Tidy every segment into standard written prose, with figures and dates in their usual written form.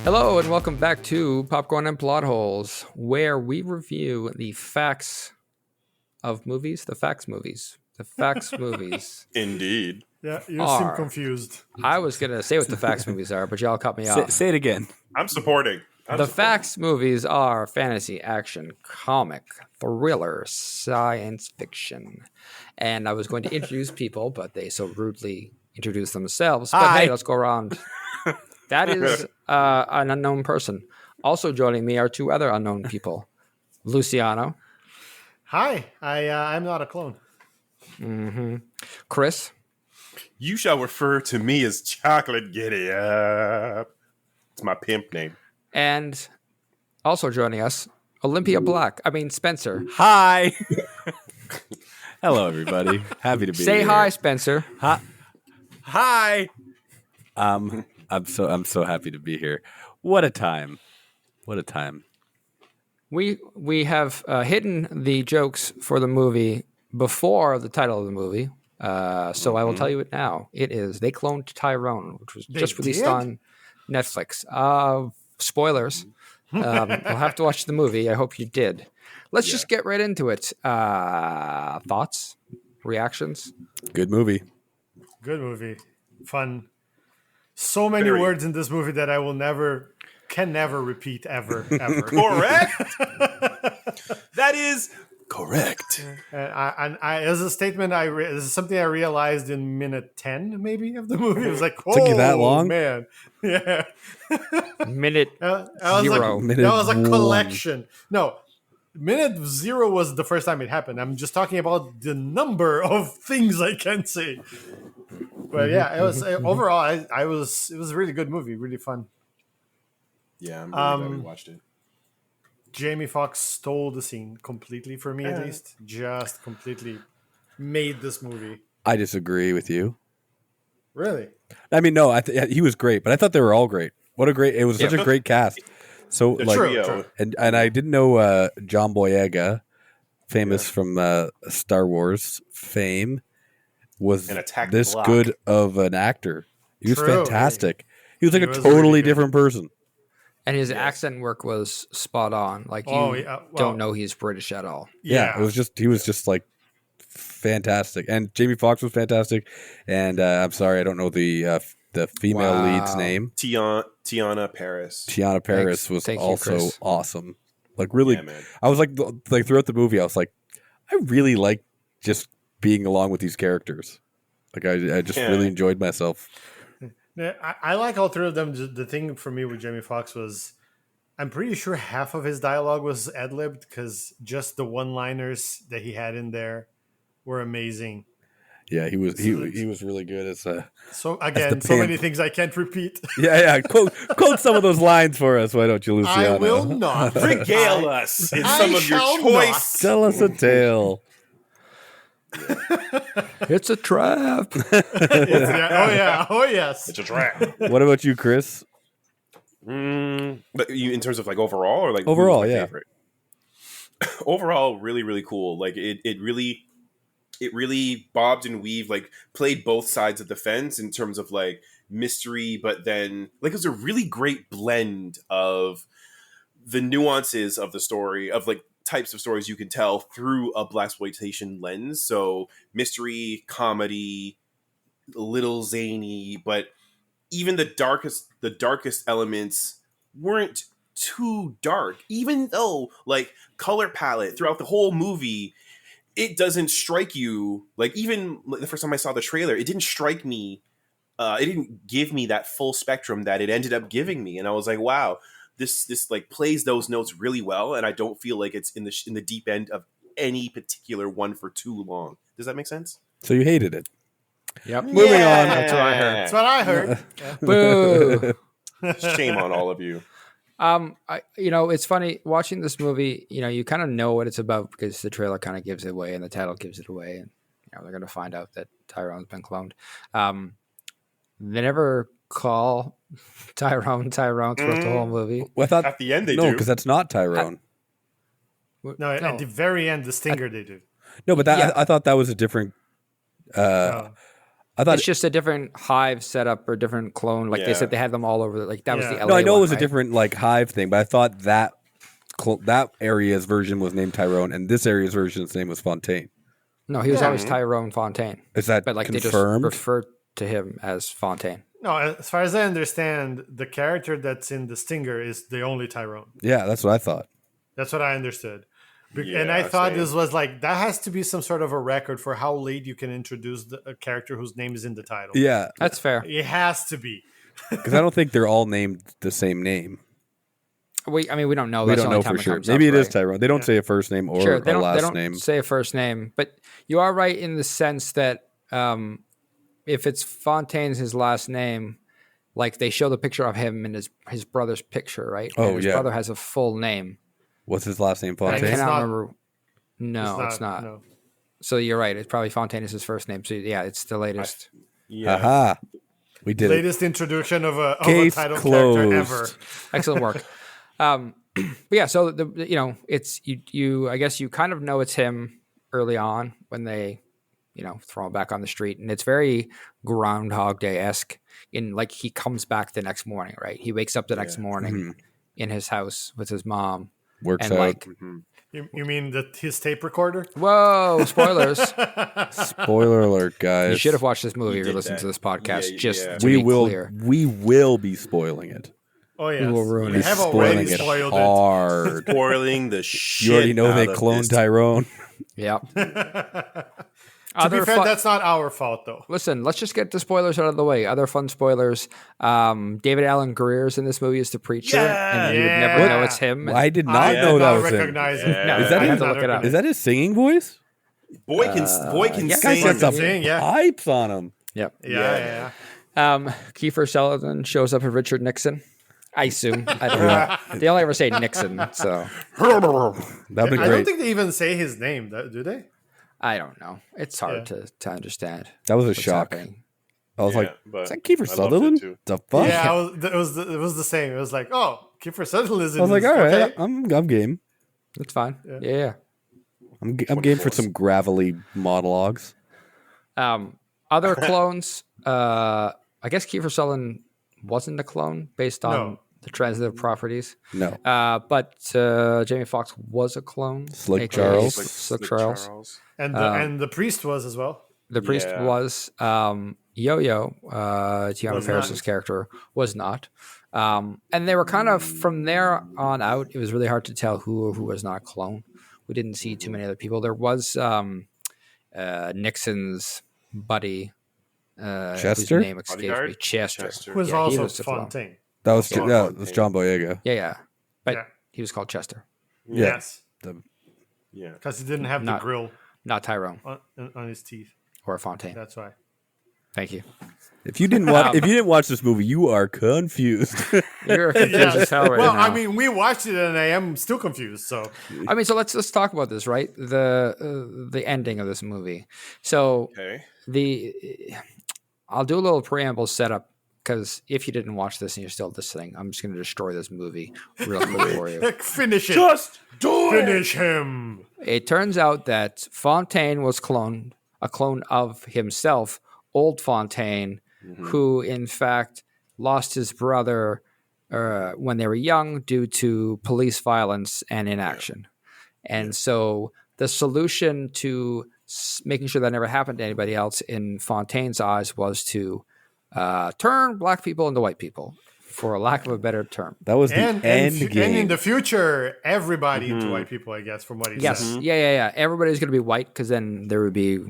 Hello and welcome back to Popcorn and Plot Holes, where we review the facts of movies. The facts movies. The facts movies. Indeed. Yeah, you seem confused. I was going to say what the facts movies are, but y'all cut me off. Say it again. I'm supporting. The facts movies are fantasy, action, comic, thriller, science fiction. And I was going to introduce people, but they so rudely introduced themselves. But Hi. hey, let's go around. That is an unknown person. Also joining me are two other unknown people. Luciano. Hi, I'm not a clone. Mm-hmm. Chris. You shall refer to me as Chocolate Giddy Up. It's my pimp name. And also joining us, Spencer. Hi. Hello, everybody. Happy to be Say here. hi, Spencer. Hi. I'm so happy to be here. What a time. What a time. We have hidden the jokes for the movie before the title of the movie. So I will tell you it now. It is They Cloned Tyrone, which was just released on Netflix. Spoilers. You'll have to watch the movie. I hope you did. Let's just get right into it. Thoughts? Reactions? Good movie. Good movie. Fun. So many words in this movie that I can never repeat ever. Correct. That is correct. And I as a statement, this is something I realized in minute 10, maybe, of the movie. It was like, Took you that long? Man. Yeah. Minute I was zero. Like, that was a collection. No, minute 0 was the first time it happened. I'm just talking about the number of things I can say. But yeah, it was overall. It was a really good movie, really fun. Yeah, I'm really glad we watched it. Jamie Foxx stole the scene completely for me, at least. Just completely made this movie. I disagree with you. Really? I mean, no, he was great, but I thought they were all great. It was such a great cast. So True. And I didn't know John Boyega, famous from Star Wars fame, was this good of an actor. He was fantastic. He was like a totally really different person. And his accent work was spot on. Like don't know he's British at all. Yeah, he was just like fantastic. And Jamie Foxx was fantastic. And I'm sorry, I don't know the female lead's name. Tiana Paris. Tiana Paris was also awesome. Like really, man. I was like throughout the movie, I was like, I really like just being along with these characters. Like I just really enjoyed myself. Yeah, I like all three of them. The thing for me with Jamie Foxx was, I'm pretty sure half of his dialogue was ad-libbed because just the one-liners that he had in there were amazing. Yeah, he was really good as so many things I can't repeat. Yeah. Quote some of those lines for us. Why don't you, Luciano? I will not. Regale us in some of your choice. Tell us a tale. It's a trap. Oh yes. It's a trap. What about you, Chris? But in terms of like overall or like overall, yeah. Favorite? Overall, really, really cool. Like it really bobbed and weaved, like played both sides of the fence in terms of like mystery, but then like it was a really great blend of the nuances of the story of like types of stories you can tell through a blaxploitation lens. So mystery, comedy, a little zany, but even the darkest elements weren't too dark. Even though like color palette throughout the whole movie, it doesn't strike you like even the first time I saw the trailer, it didn't strike me. It didn't give me that full spectrum that it ended up giving me, and I was like, wow. This like plays those notes really well, and I don't feel like it's in the deep end of any particular one for too long. Does that make sense? So you hated it. Yep. Moving on. That's what I heard. That's what I heard. Boo. Shame on all of you. It's funny watching this movie. You kind of know what it's about because the trailer kind of gives it away, and the title gives it away, and they're going to find out that Tyrone's been cloned. They never call Tyrone throughout the whole movie. Well, I thought at the end they no, do because that's not Tyrone. No, at the very end, the stinger they do. No, but I thought that was a different. I thought it's just a different hive setup or different clone. Like they said, they had them all over. Like that was the LA No, I know one, it was right? a different like hive thing, but I thought that area's version was named Tyrone, and this area's version's name was Fontaine. No, he was always Tyrone Fontaine. Is that but like confirmed? They just referred to him as Fontaine. No, as far as I understand, the character that's in the Stinger is the only Tyrone. Yeah, that's what I thought. That's what I understood. And I thought this was like, that has to be some sort of a record for how late you can introduce a character whose name is in the title. Yeah. That's fair. It has to be. Because I don't think they're all named the same name. We don't know. We That's don't the only know time for sure. comes Maybe up, it is right? Tyrone. They don't say a first name or Sure, a they last don't name. say a first name, but you are right in the sense that if it's Fontaine's his last name, like they show the picture of him and his brother's picture, right? Oh, and his yeah. brother has a full name. What's his last name? I Fontaine? cannot remember. No, it's not. No. So you're right. It's probably Fontaine is his first name. So yeah, it's the latest. Aha. We did Latest introduction of a Case title closed. character ever. Excellent work. But yeah, so it's you. I guess you kind of know it's him early on when they, throw him back on the street, and it's very Groundhog Day-esque. In like he comes back the next morning, right? He wakes up the next morning in his house with his mom. Works and out. like, You mean his tape recorder? whoa, spoilers! Spoiler alert, guys. You should have watched this movie if you're did listening that. to this podcast. Yeah, just yeah. to We be will. clear. We will be spoiling it. Oh yes. will ruin We it. have Spoiling already it spoiled hard. Spoiling the shit. You already know they out of cloned this. Tyrone. Yeah. To Other be fair, fun- that's not our fault though. Listen, let's just get the spoilers out of the way. Other fun spoilers. David Allen Greer's in this movie as the preacher, and you would never Yeah. know it's him. I did not I know did that not was him. recognize it. Yeah. No, Is that I his- have to look it up. Is that his singing voice? Boy can yeah, This guy sing. got some Sing, yeah. pipes on him. Yep. Yeah. Kiefer Sutherland shows up as Richard Nixon. I assume. I don't know. They only ever say Nixon, so That'd be I don't great. think they even say his name, do they? I don't know. It's hard to understand. That was a what's shock. happening. I was like, but is that Kiefer I loved it Sutherland? too. The fuck? Yeah, it was the same. It was like, oh, Kiefer Sutherland is in I was like, this. all right, Okay. I'm game. It's fine. Yeah. I'm game for some gravelly monologues. Other clones. I guess Kiefer Sutherland wasn't a clone based on No. the transitive properties. No. But Jamie Foxx was a clone. Slick aka Charles. Slick Charles. And the priest was as well. The priest Yeah. was. Yo-Yo, Tiana Was Ferris's character, was not. And they were kind of, from there on out, it was really hard to tell who was not a clone. We didn't see too many other people. There was Nixon's buddy. Chester? Whose name escapes me. Bodyguard? Chester. Who was Yeah, he also was a clone. Fontaine. That was John that was John Boyega. Yeah. But Yeah. he was called Chester, Yeah. Yes. Yeah. Because he didn't have Not- the grill not Tyrone on his teeth. or Fontaine. That's why. Thank you. If you didn't watch this movie, you are confused. You're confused as hell right Well, now. I mean, we watched it and I am still confused. So so let's talk about this, right? The ending of this movie. So Okay. I'll do a little preamble setup because if you didn't watch this and you're still listening, I'm just going to destroy this movie real quick for you. finish it. Just do it. Finish him. It turns out that Fontaine was a clone of himself, old Fontaine, who in fact lost his brother when they were young due to police violence and inaction. And so the solution to making sure that never happened to anybody else in Fontaine's eyes was to turn black people into white people, for a lack of a better term. That was the And game. in the future, everybody into white people, I guess, from what he Yes. said. Yeah. Everybody's going to be white because then there would be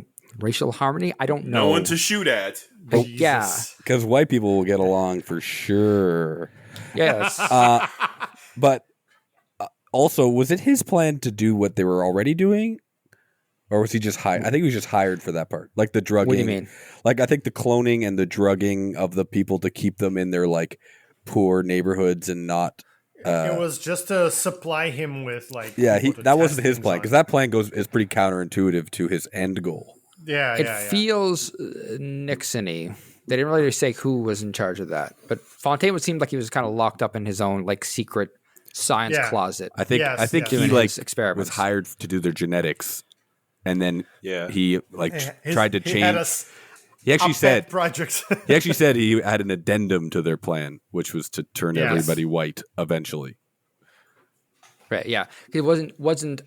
racial harmony. I don't know. No one to shoot at. But yeah. Jesus. Because white people will get along for sure. Yes. But also, was it his plan to do what they were already doing? Or was he just hired? I think he was just hired for that part. Like the drugging. What do you mean? Like I think the cloning and the drugging of the people to keep them in their like poor neighborhoods and not. It was just to supply him with like. Yeah, people to that test wasn't his things plan on. because that plan is pretty counterintuitive to his end goal. Yeah, It yeah. feels Nixon-y. They didn't really say who was in charge of that. But Fontaine would seem like he was kind of locked up in his own like secret science Yeah. closet. I think Yes, yes. he Doing like his experiments. was hired to do their genetics, and then Yeah. he like His- tried to he had change. us He actually said projects. He actually said he had an addendum to their plan, which was to turn everybody white eventually. Right. Yeah. It wasn't.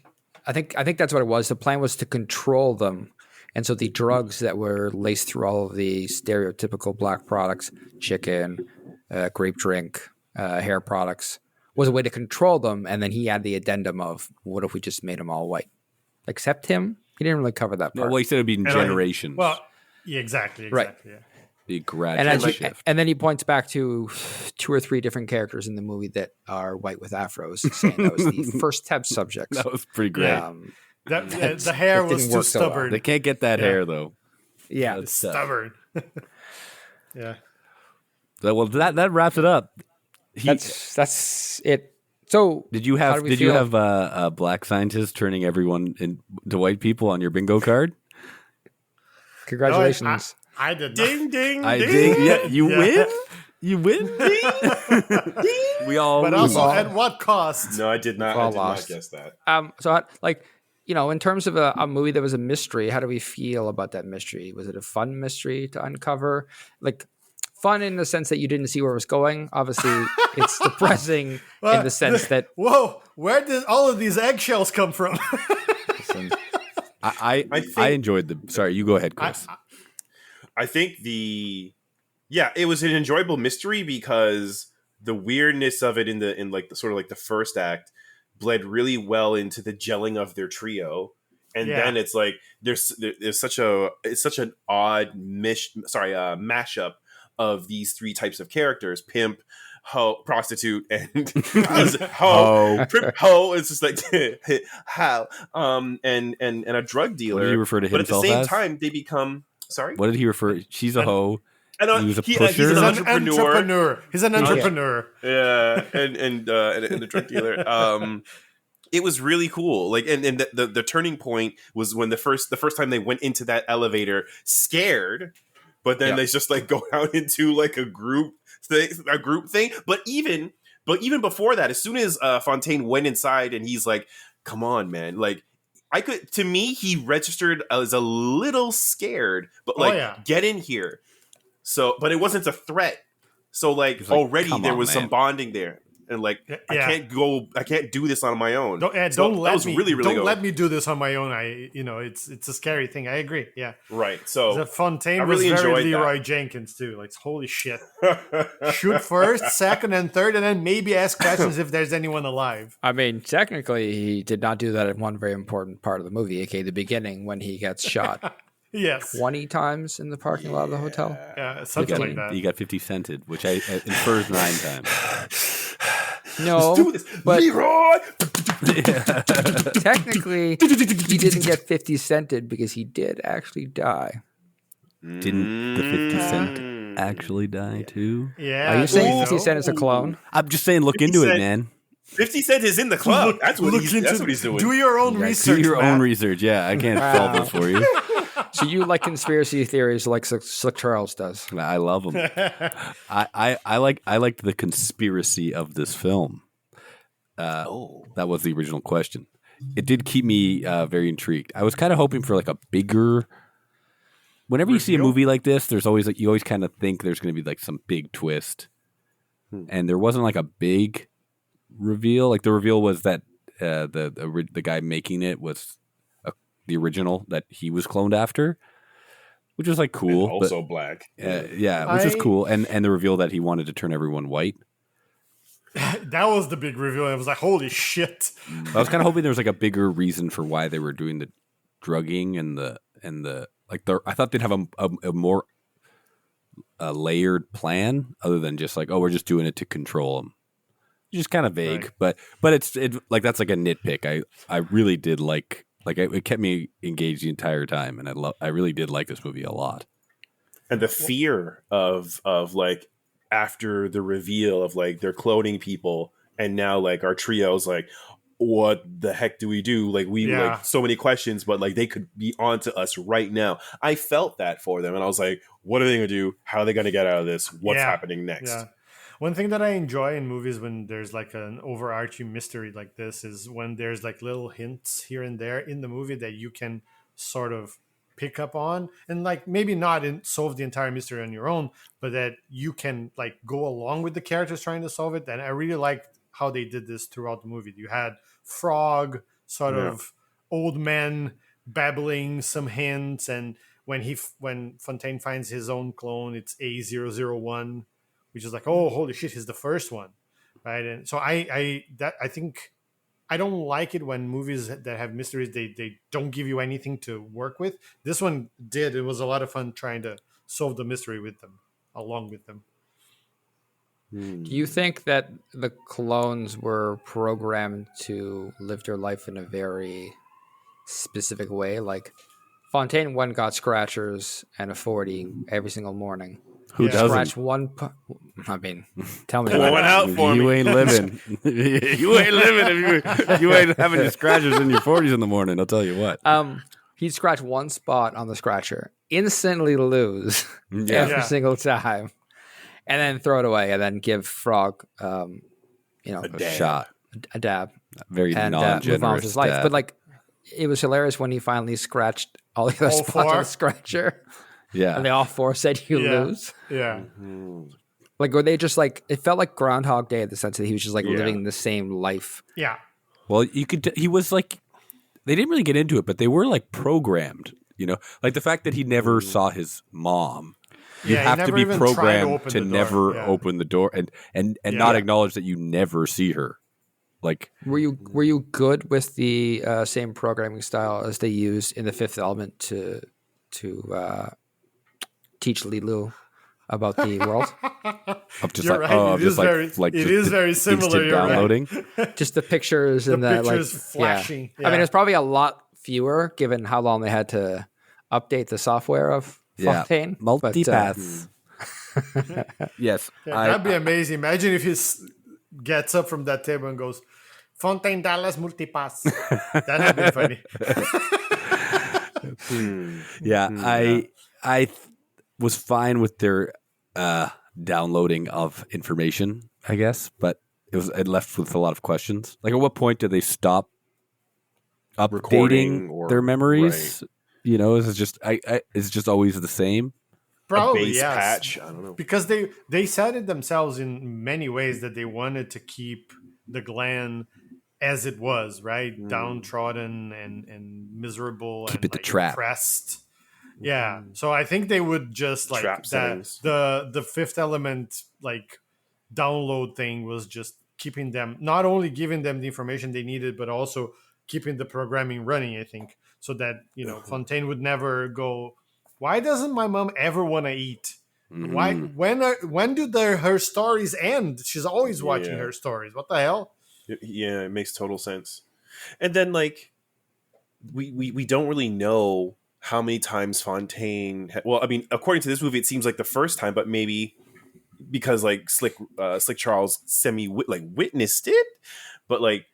I think that's what it was. The plan was to control them, and so the drugs that were laced through all of the stereotypical black products, chicken, grape drink, hair products, was a way to control them. And then he had the addendum of, what if we just made them all white? Except him, he didn't really cover that part. Well, he said it'd be in generations. Well, yeah, exactly. Right. Yeah. The gradual shift. And then he points back to 2 or 3 different characters in the movie that are white with afros, saying that was the first test subjects. That was pretty great. The hair was too stubborn. Well. They can't get that hair though. Yeah, it's stubborn. Yeah. Well, that wraps it up. That's it. So, did you have black scientists turning everyone into white people on your bingo card? Congratulations. I did. Ding, ding, ding. Yeah, you win. You win. Ding. We all. But also, at what cost? No, I did not. I did not guess that. So, in terms of a movie that was a mystery, how do we feel about that mystery? Was it a fun mystery to uncover? Like, fun in the sense that you didn't see where it was going. Obviously, it's depressing in the sense that. Whoa, where did all of these eggshells come from? Listen, I enjoyed the. Sorry, you go ahead, Chris. I think it was an enjoyable mystery because the weirdness of it in the first act bled really well into the gelling of their trio, and then it's like there's such an odd mashup of these 3 types of characters: pimp, hoe, prostitute, and hoe. Hoe. It's just like how and a drug dealer. What did he refer to himself as? But at the same time, they become. Sorry? What did he refer? She's a hoe. He was a pusher. He's an entrepreneur. He's an entrepreneur. Yeah, and a drug dealer. It was really cool. Like, and the turning point was when the first time they went into that elevator, scared, but then they just like go out into like a group thing. But even before that, as soon as Fontaine went inside and he's like, "Come on, man!" Like. To me, he registered as a little scared, but get in here. So, but it wasn't a threat. So already there was some bonding there. And I can't do this on my own. Don't let me do this on my own. It's a scary thing. I agree. Yeah. Right. So the Fontaine I really was very enjoyed Leroy that. Jenkins too. Like, holy shit. Shoot first, second, and third, and then maybe ask questions if there's anyone alive. I mean, technically, he did not do that in one very important part of the movie, aka the beginning when he gets shot. Yes. 20 times in the parking lot of the hotel. Yeah, something like that. You got 50 cented, which infers 9 times. No, let's do this, but Leroy. Technically, he didn't get 50 cented because he did actually die. Didn't the 50 Cent actually die too? Yeah. Are you saying 50 Cent is a clone? I'm just saying, look into it, man. 50 Cent is in the club. That's what he's doing. Do your own research. Do your own research. Yeah, I can't solve this for you. So you like conspiracy theories like Slick Charles does? I love them. I liked the conspiracy of this film. That was the original question. It did keep me very intrigued. I was kind of hoping for like a bigger. Whenever you see a movie like this, there's always you always kind of think there's going to be like some big twist, and there wasn't like a big reveal. Like the reveal was that the guy making it was the original that he was cloned after, which was like cool. And also black. Yeah, which was cool. And the reveal that he wanted to turn everyone white. That was the big reveal. I was like, holy shit. I was kind of hoping there was like a bigger reason for why they were doing the drugging and the I thought they'd have a more layered plan other than just like, oh, we're just doing it to control them. Just kind of vague, right. but it's like that's like a nitpick. I really did like it kept me engaged the entire time, and I really did like this movie a lot. And the fear of like after the reveal of like they're cloning people, and now like our trio's like, what the heck do we do? Like like so many questions, but like they could be onto us right now. I felt that for them, and I was like, what are they gonna do? How are they gonna get out of this? What's happening next? Yeah. One thing that I enjoy in movies when there's like an overarching mystery like this is when there's like little hints here and there in the movie that you can sort of pick up on, and like maybe not solve the entire mystery on your own, but that you can like go along with the characters trying to solve it. And I really liked how they did this throughout the movie. You had Frog, sort of old man babbling some hints, and when Fontaine finds his own clone, it's A001, which is like, oh, holy shit, he's the first one, right? And so I think I don't like it when movies that have mysteries they don't give you anything to work with. This one did. It was a lot of fun trying to solve the mystery with them, along with them. Do you think that the clones were programmed to live their life in a very specific way? Like Fontaine one got scratchers and a 40 every single morning. Who doesn't? Scratch one. I mean, tell me. Pour one out for you me. Ain't living. You ain't living if you ain't having your scratchers in your 40s in the morning. I'll tell you what. He'd scratch one spot on the scratcher, instantly lose every single time, and then throw it away, and then give Frog, a shot, a dab, very and non-generous move on with his life. dab. But like, it was hilarious when he finally scratched all the other spots on the scratcher. Yeah, and they all four said you lose. Yeah. Like, were they just like, it felt like Groundhog Day in the sense that he was just like living the same life. Yeah. Well, he was like, they didn't really get into it, but they were like programmed, like the fact that he never saw his mom. You have to be programmed to never open the door and not acknowledge that you never see her. Like, were you good with the same programming style as they used in The Fifth Element to teach Lilu about the world? It is very similar. You're downloading, just the pictures and the pictures flashing. Yeah. I mean, it's probably a lot fewer given how long they had to update the software of Fontaine. Multipaths. Yes, that'd be amazing. Imagine if he gets up from that table and goes, "Fontaine Dallas multipass." That'd be funny. I was fine with their downloading of information, I guess, but it left with a lot of questions. Like, at what point do they stop updating their memories? Right. Is it just it's just always the same? Probably, a base patch. I don't know, because they said it themselves in many ways that they wanted to keep the Glen as it was, right? Downtrodden and miserable, keep and it the trap. Oppressed. Yeah, so I think they would just like trap that. settings. The Fifth Element like download thing was just keeping them, not only giving them the information they needed, but also keeping the programming running. I think so that Fontaine would never go, why doesn't my mom ever want to eat? Why? When do her stories end? She's always watching her stories. What the hell? Yeah, it makes total sense. And then like we don't really know how many times Fontaine. Well, I mean, according to this movie, it seems like the first time, but maybe because like Slick Charles witnessed it, but like,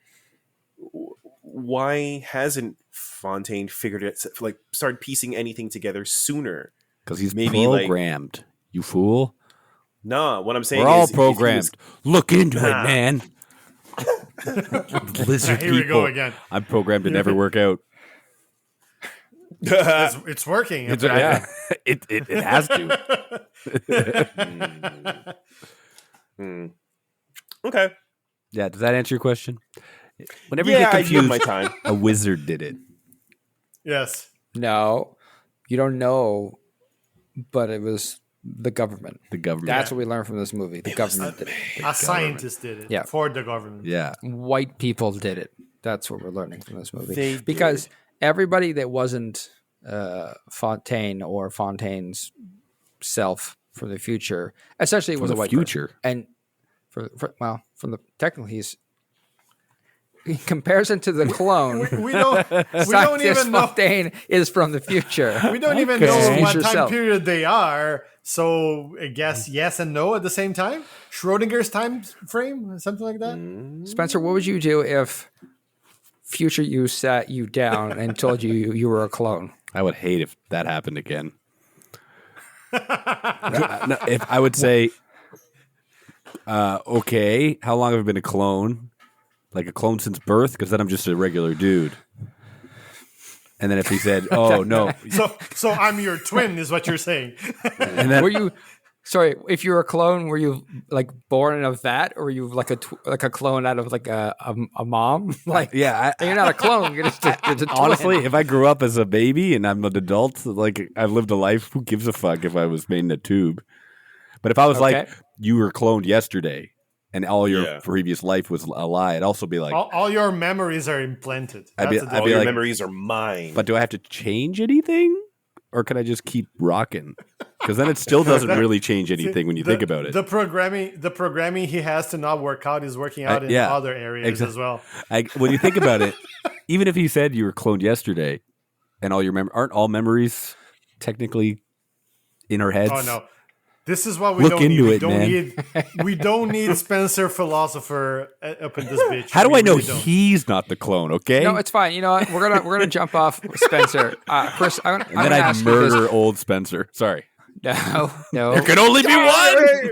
why hasn't Fontaine figured it? Like, started piecing anything together sooner? Because he's maybe programmed. You fool. Nah, what I'm saying we're all programmed. Look into it, man. Lizard Here people. we go again. I'm programmed to never work out. It's working. It has to. Okay. Yeah. Does that answer your question? Whenever you get confused, my time. A wizard did it. Yes. No, you don't know, but it was the government. The government. That's what we learned from this movie. The government did it. A scientist did it. For the government. Yeah. White people did it. That's what we're learning from this movie. Because everybody that wasn't Fontaine or Fontaine's self from the future, essentially, was a white future. And from the technically, he's in comparison to the clone. we don't even know. Fontaine is from the future. We don't even know what time period they are. So I guess yes and no at the same time. Schrodinger's time frame, something like that. Spencer, what would you do if future you sat you down and told you were a clone? I would hate if that happened again. If I would say, okay, how long have I been a clone? Like a clone since birth? Because then I'm just a regular dude. And then if he said, "Oh no," So I'm your twin, is what you're saying. and then Were you? Sorry, if you were a clone, were you like born in a vat, or were you like a clone out of like a mom? Like, yeah, you're not a clone. You're just a twin. honestly, if I grew up as a baby and I'm an adult, like I've lived a life, who gives a fuck if I was made in a tube? But if I was like you were cloned yesterday and all your previous life was a lie, I'd also be like, all your memories are implanted. All your memories are mine. But do I have to change anything? Or can I just keep rocking? Because then it still doesn't really change anything when you think about it. The programming he has to not work out is working out in other areas as well. When you think about it, even if he said you were cloned yesterday, and all your aren't all memories technically in our heads? Oh no, this is what we Look don't into need. it, man. We don't need Spencer Philosopher up in this bitch. How do I know he's not the clone? Okay, No, it's fine. You know what? We're gonna jump off Spencer. Chris, I'm and then I murder old Spencer. Sorry. No. There can only be one.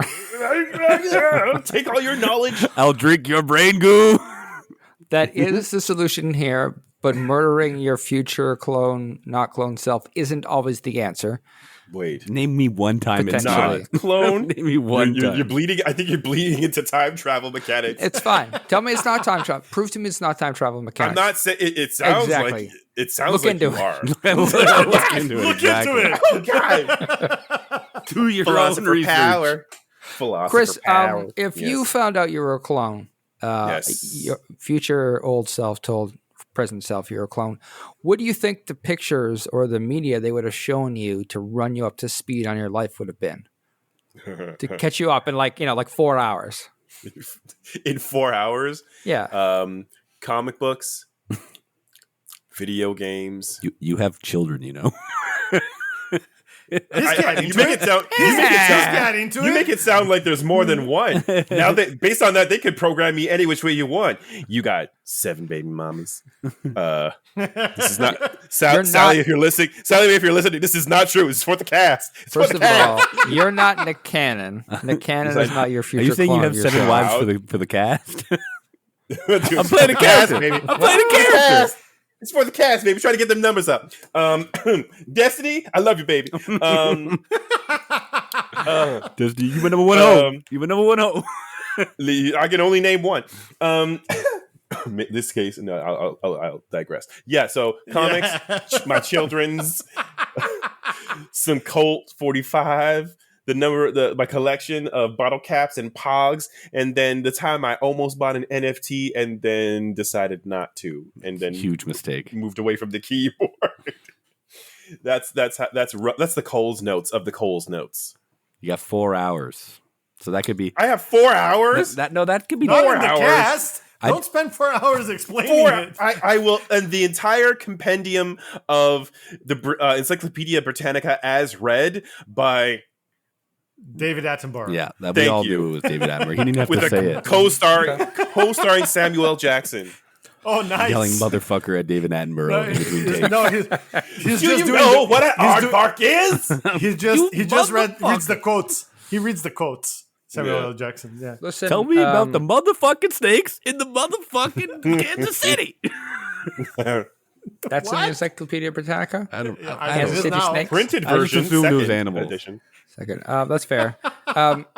Take all your knowledge. I'll drink your brain goo. That is the solution here, but murdering your future clone, not clone self, isn't always the answer. Wait. Name me one time it's not. Clone? Name me one time. You're bleeding. I think you're bleeding into time travel mechanics. It's fine. Tell me it's not time travel. Prove to me it's not time travel mechanics. I'm not saying it sounds Exactly. like it sounds Look like into you it. are. Look into it. Look into it. Oh God. Do your Philosopher own research. power. Philosopher Chris, power. if you found out you were a clone, your future old self told present self you're a clone, what do you think the pictures or the media they would have shown you to run you up to speed on your life would have been? To catch you up in like 4 hours. In 4 hours? Yeah. Comic books, video games. You have children, you know. You make it sound like there's more than one. Now that based on that, they could program me any which way you want. You got 7 baby mamas. This is not Sally. If you're listening, this is not true. It's for the cast. First of all, you're not Nick Cannon. Nick Cannon is not your future. Are you saying clone you have 7 wives for the cast? Dude, I'm playing a character, baby. I'm playing a character. It's for the cast, baby. Try to get them numbers up. Destiny, I love you, baby. Destiny, you were number 1 home. You were number 1 home. I can only name one. This case, no, I'll digress. Yeah, so comics, my children's, some Colt 45, my collection of bottle caps and pogs, and then the time I almost bought an NFT and then decided not to, and then huge mistake, moved away from the keyboard. That's the Cole's notes of the Cole's notes. You got 4 hours, so that could be. I have 4 hours. That could be not 4 in the hours. Cast. Don't spend 4 hours explaining it. I will, and the entire compendium of the Encyclopedia Britannica as read by David Attenborough. Yeah, we all knew it was David Attenborough. He didn't have to say it. Co-starring Samuel L. Jackson. Oh, nice! Yelling "motherfucker" at David Attenborough in between takes. No, he's Do just you doing know what an aardvark is? He just reads the quotes. He reads the quotes. Samuel L. Jackson. Yeah. Listen, tell me about the motherfucking snakes in the motherfucking Kansas City. That's in the Encyclopedia Britannica. Kansas City snakes. Printed version. I just assumed it was animal edition. Second. That's fair.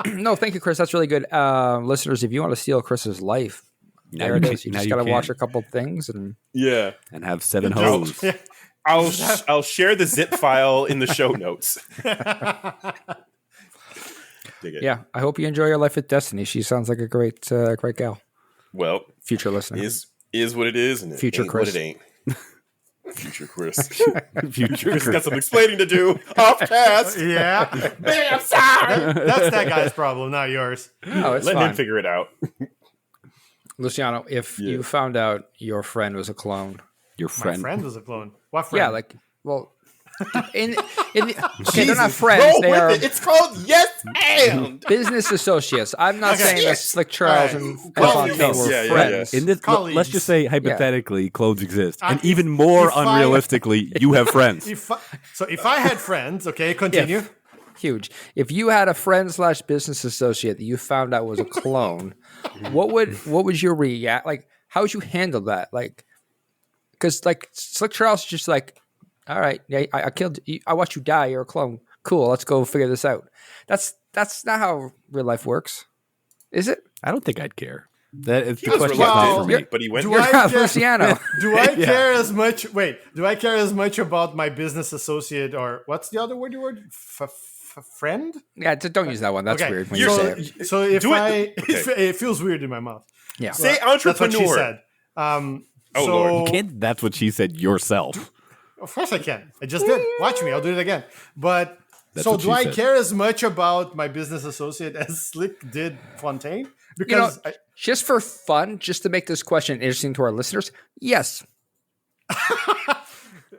No, thank you, Chris. That's really good. Listeners, if you want to steal Chris's life, there it is. You just got to watch a couple of things and have 7 hoes. I'll share the zip file in the show notes. Yeah, I hope you enjoy your life with Destiny. She sounds like a great gal. Well, future listener is what it is, and future ain't Chris. what it ain't. Future Chris. Future Chris got some explaining to do off cast. Yeah, man, I'm sorry. That's that guy's problem, not yours. No, it's Let fine. him figure it out. Luciano, if you found out your friend was a clone, My friend was a clone. What friend? they're not friends. They are. It's called Yes and business associates. I'm not saying that Slick Charles and Fontaine were friends. In this, let's just say hypothetically, clones exist, and even more unrealistically, you have friends. If I had friends, okay, continue. Huge. If you had a friend / business associate that you found out was a clone, what would your react? Like, how would you handle that? Like, because like Slick Charles is just like, All right. Yeah, I killed you. I watched you die. You're a clone. Cool. Let's go figure this out. That's not how real life works, is it? I don't think I'd care. That is He the was question. reluctant, For me. but he went. Do You're I not care- Luciano. Do I care as much? Wait, do I care as much about my business associate or what's the other word? Friend? Yeah, don't use that one. That's Okay. weird when you say it. So if Do it- it feels weird in my mouth. Yeah. Say That's what she entrepreneur. said. Oh, so Lord. You can't. That's what she said yourself. of course I can. I just did. Watch me. I'll do it again. But That's so what do she I said. care as much about my business associate as Slick did Fontaine? Because Just for fun, just to make this question interesting to our listeners, yes.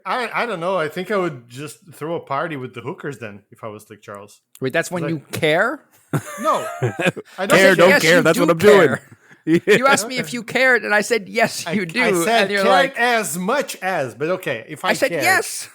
I don't know. I think I would just throw a party with the hookers then if I was Slick Charles. Wait, that's when you care? No, I don't Care, don't Yes, care. you That's do what I'm care. doing. You asked me if you cared, and I said yes, you do. I said and you're cared like, as much as, but okay. If I I said cared, yes.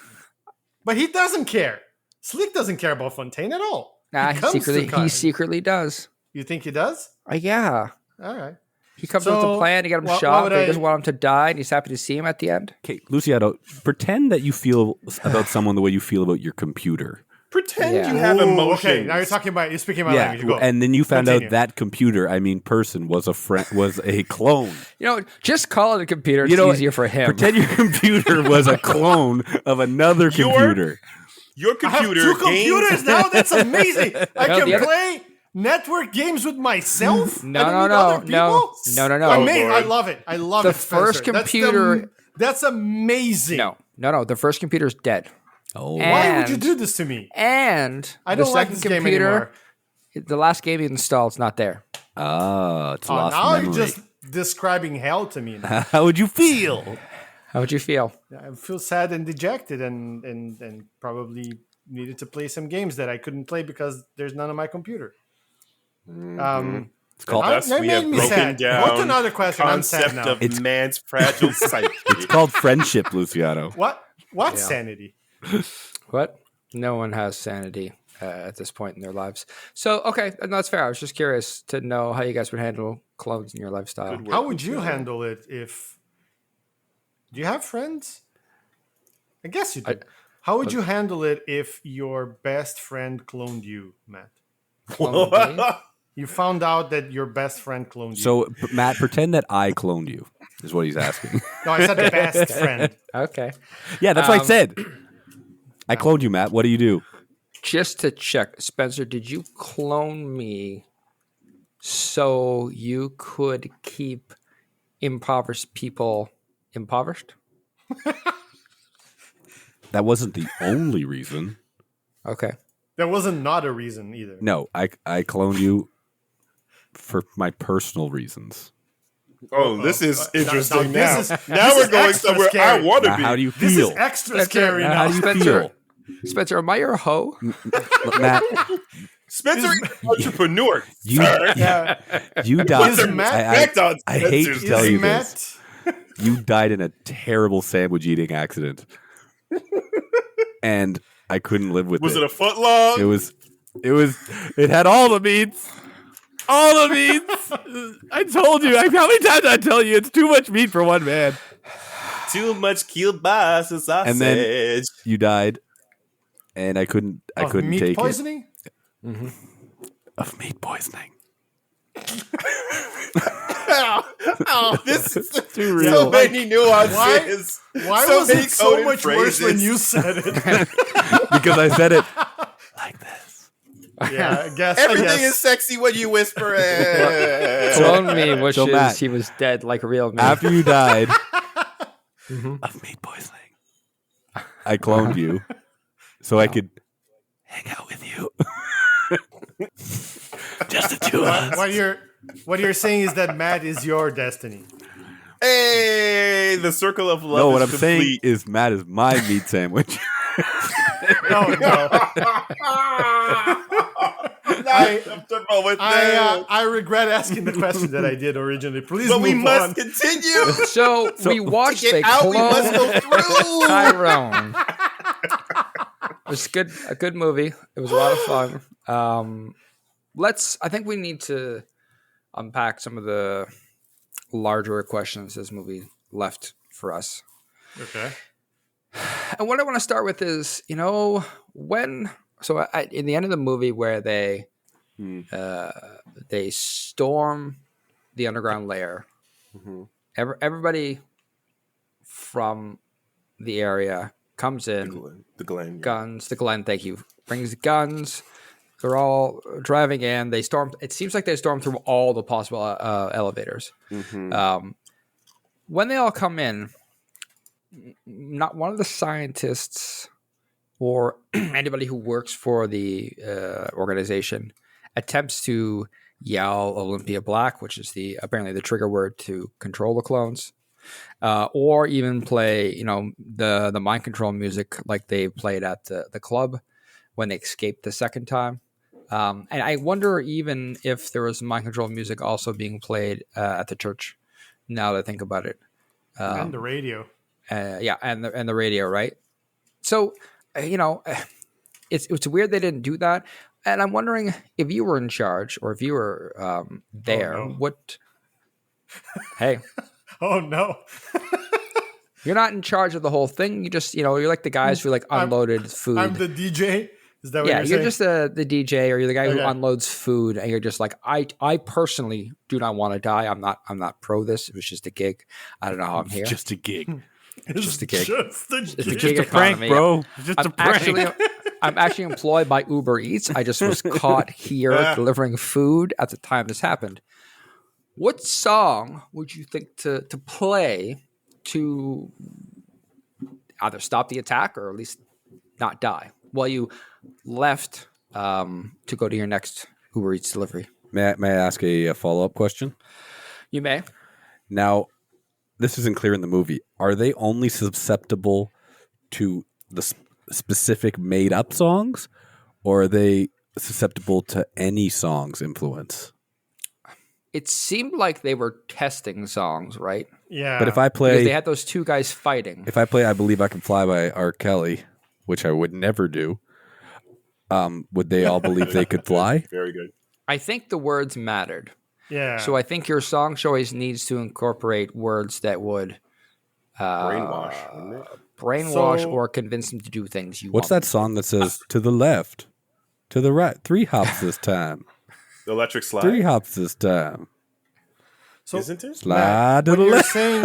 but he doesn't care. Slick doesn't care about Fontaine at all. Nah, comes to he Kyle. secretly does. You think he does? Yeah. All right. He comes up with So, a plan to get him what shot, would but he I- doesn't want him to die, and he's happy to see him at the end. Okay, Luciano, pretend that you feel about someone the way you feel about your computer. Pretend Yeah. you have Ooh, emotions. Okay, now you're speaking my language. Go. and then you found Continue. out that computer, person, was a clone. You know, just call it a computer. It's You know, easier for him. Pretend your computer was a clone of another computer. Your I have computer two computers now. That's amazing. I No, can the other- play network games with myself. No, I don't no, need no, other people? no. I Lord. love it. I love The it. Spencer. first computer- That's amazing. No. The first computer's dead. Oh, Why would you And- do this to me? And I the don't like second this game computer, anymore. the last game you installed, is not there. it's lost Now memory. you're just describing hell to me. Now. How would you feel? How would you feel? I feel sad and dejected, and probably needed to play some games that I couldn't play because there's none on my computer. It's called Thus, that we made have me broken sad. down What's another question? I'm sad concept now. of man's fragile psyche. it's called friendship, Luciano. What? What's sanity? What? No one has sanity at this point in their lives. So, okay, no, that's fair. I was just curious to know how you guys would handle clones in your lifestyle. Good work. How would you handle it if? Do you have friends? I guess you do. How would you handle it if your best friend cloned you, Matt? Clone me? You found out that your best friend cloned you. So, Matt, pretend that I cloned you, is what he's asking. No, I said best friend. Okay. Yeah, that's what I said. I cloned you, Matt. What do you do? Just to check, Spencer, did you clone me so you could keep impoverished people impoverished? That wasn't the only reason. Okay. There wasn't not a reason either. No, I cloned you for my personal reasons. Oh, this is interesting now now. this is- Now this we're is going extra somewhere I scary. want to Now, be. how do you This feel? is extra Spencer, scary How now. do you Spencer. feel? Spencer, am I your hoe? Matt, Spencer, entrepreneur. you Yeah. you died. Is Matt I hate to Spencer's tell Is you Matt? this. You died in a terrible sandwich eating accident, and I couldn't live with Was it. it a foot long? It had all the meats. All the meats. I told you. How many times did I tell you it's too much meat for one man? Too much kielbasa sausage. And then you died, and I couldn't Of take meat it. poisoning? Of meat poisoning. This is Too so real. many nuances. Why So was many it so coded much worse when phrases. you said it? Because I said it like this. Yeah, I guess. Everything is sexy when you whisper it. Clone me wishes Matt, he was dead like real me. After you died of meat poisoning, I cloned you so I could hang out with you. Just the two of us. What you're saying is that Matt is your destiny. Hey, the circle of love. No, what I'm is saying complete. is Matt is my meat sandwich. No. Not comfortable with this. I regret asking the question that I did originally. Please But we move must on. continue. So we watched To the get out, we clone must go through. Tyrone. It was a good movie. It was a lot of fun. I think we need to unpack some of the larger questions this movie left for us. Okay. And what I want to start with is, when. So in the end of the movie, where they storm the underground lair, everybody from the area comes in. The Glen. Guns. The Glen. Thank you. Brings guns. They're all driving in. They storm. It seems like they storm through all the possible elevators. When they all come in, not one of the scientists or anybody who works for the organization attempts to yell Olympia Black, which is apparently the trigger word to control the clones, or even play the mind control music like they played at the club when they escaped the second time. And I wonder even if there was mind control music also being played at the church. Now that I think about it, and the radio, and the radio, right? So, it's weird they didn't do that, and I'm wondering if you were in charge or if you were there. Oh, no. What? Hey, oh no. You're not in charge of the whole thing. You just, you're like the guys who unloaded food. I'm the DJ. Is that what you're saying? just the DJ, or you're the guy who unloads food, and you're just like, I personally do not want to die. I'm not pro this. It was just a gig. I don't know how I'm here. Just a gig. It's just a gig. It's a gig. Just a prank, bro. Just a prank. I'm actually employed by Uber Eats. I just was caught here delivering food at the time this happened. What song would you think to play to either stop the attack or at least not die while you left to go to your next Uber Eats delivery? May I ask a follow-up question? You may. Now, this isn't clear in the movie. Are they only susceptible to the specific made-up songs, or are they susceptible to any song's influence? It seemed like they were testing songs, right? Yeah. But if I play... Because they had those two guys fighting. If I play I Believe I Can Fly by R. Kelly, which I would never do, would they all believe they could fly? Very good. I think the words mattered. Yeah. So I think your song choice needs to incorporate words that would brainwash or convince them to do things you What's want. that song that says, to the left, to the right, 3 hops this time? The electric slide. 3 hops this time. So, isn't it? Slide to the you're left. saying,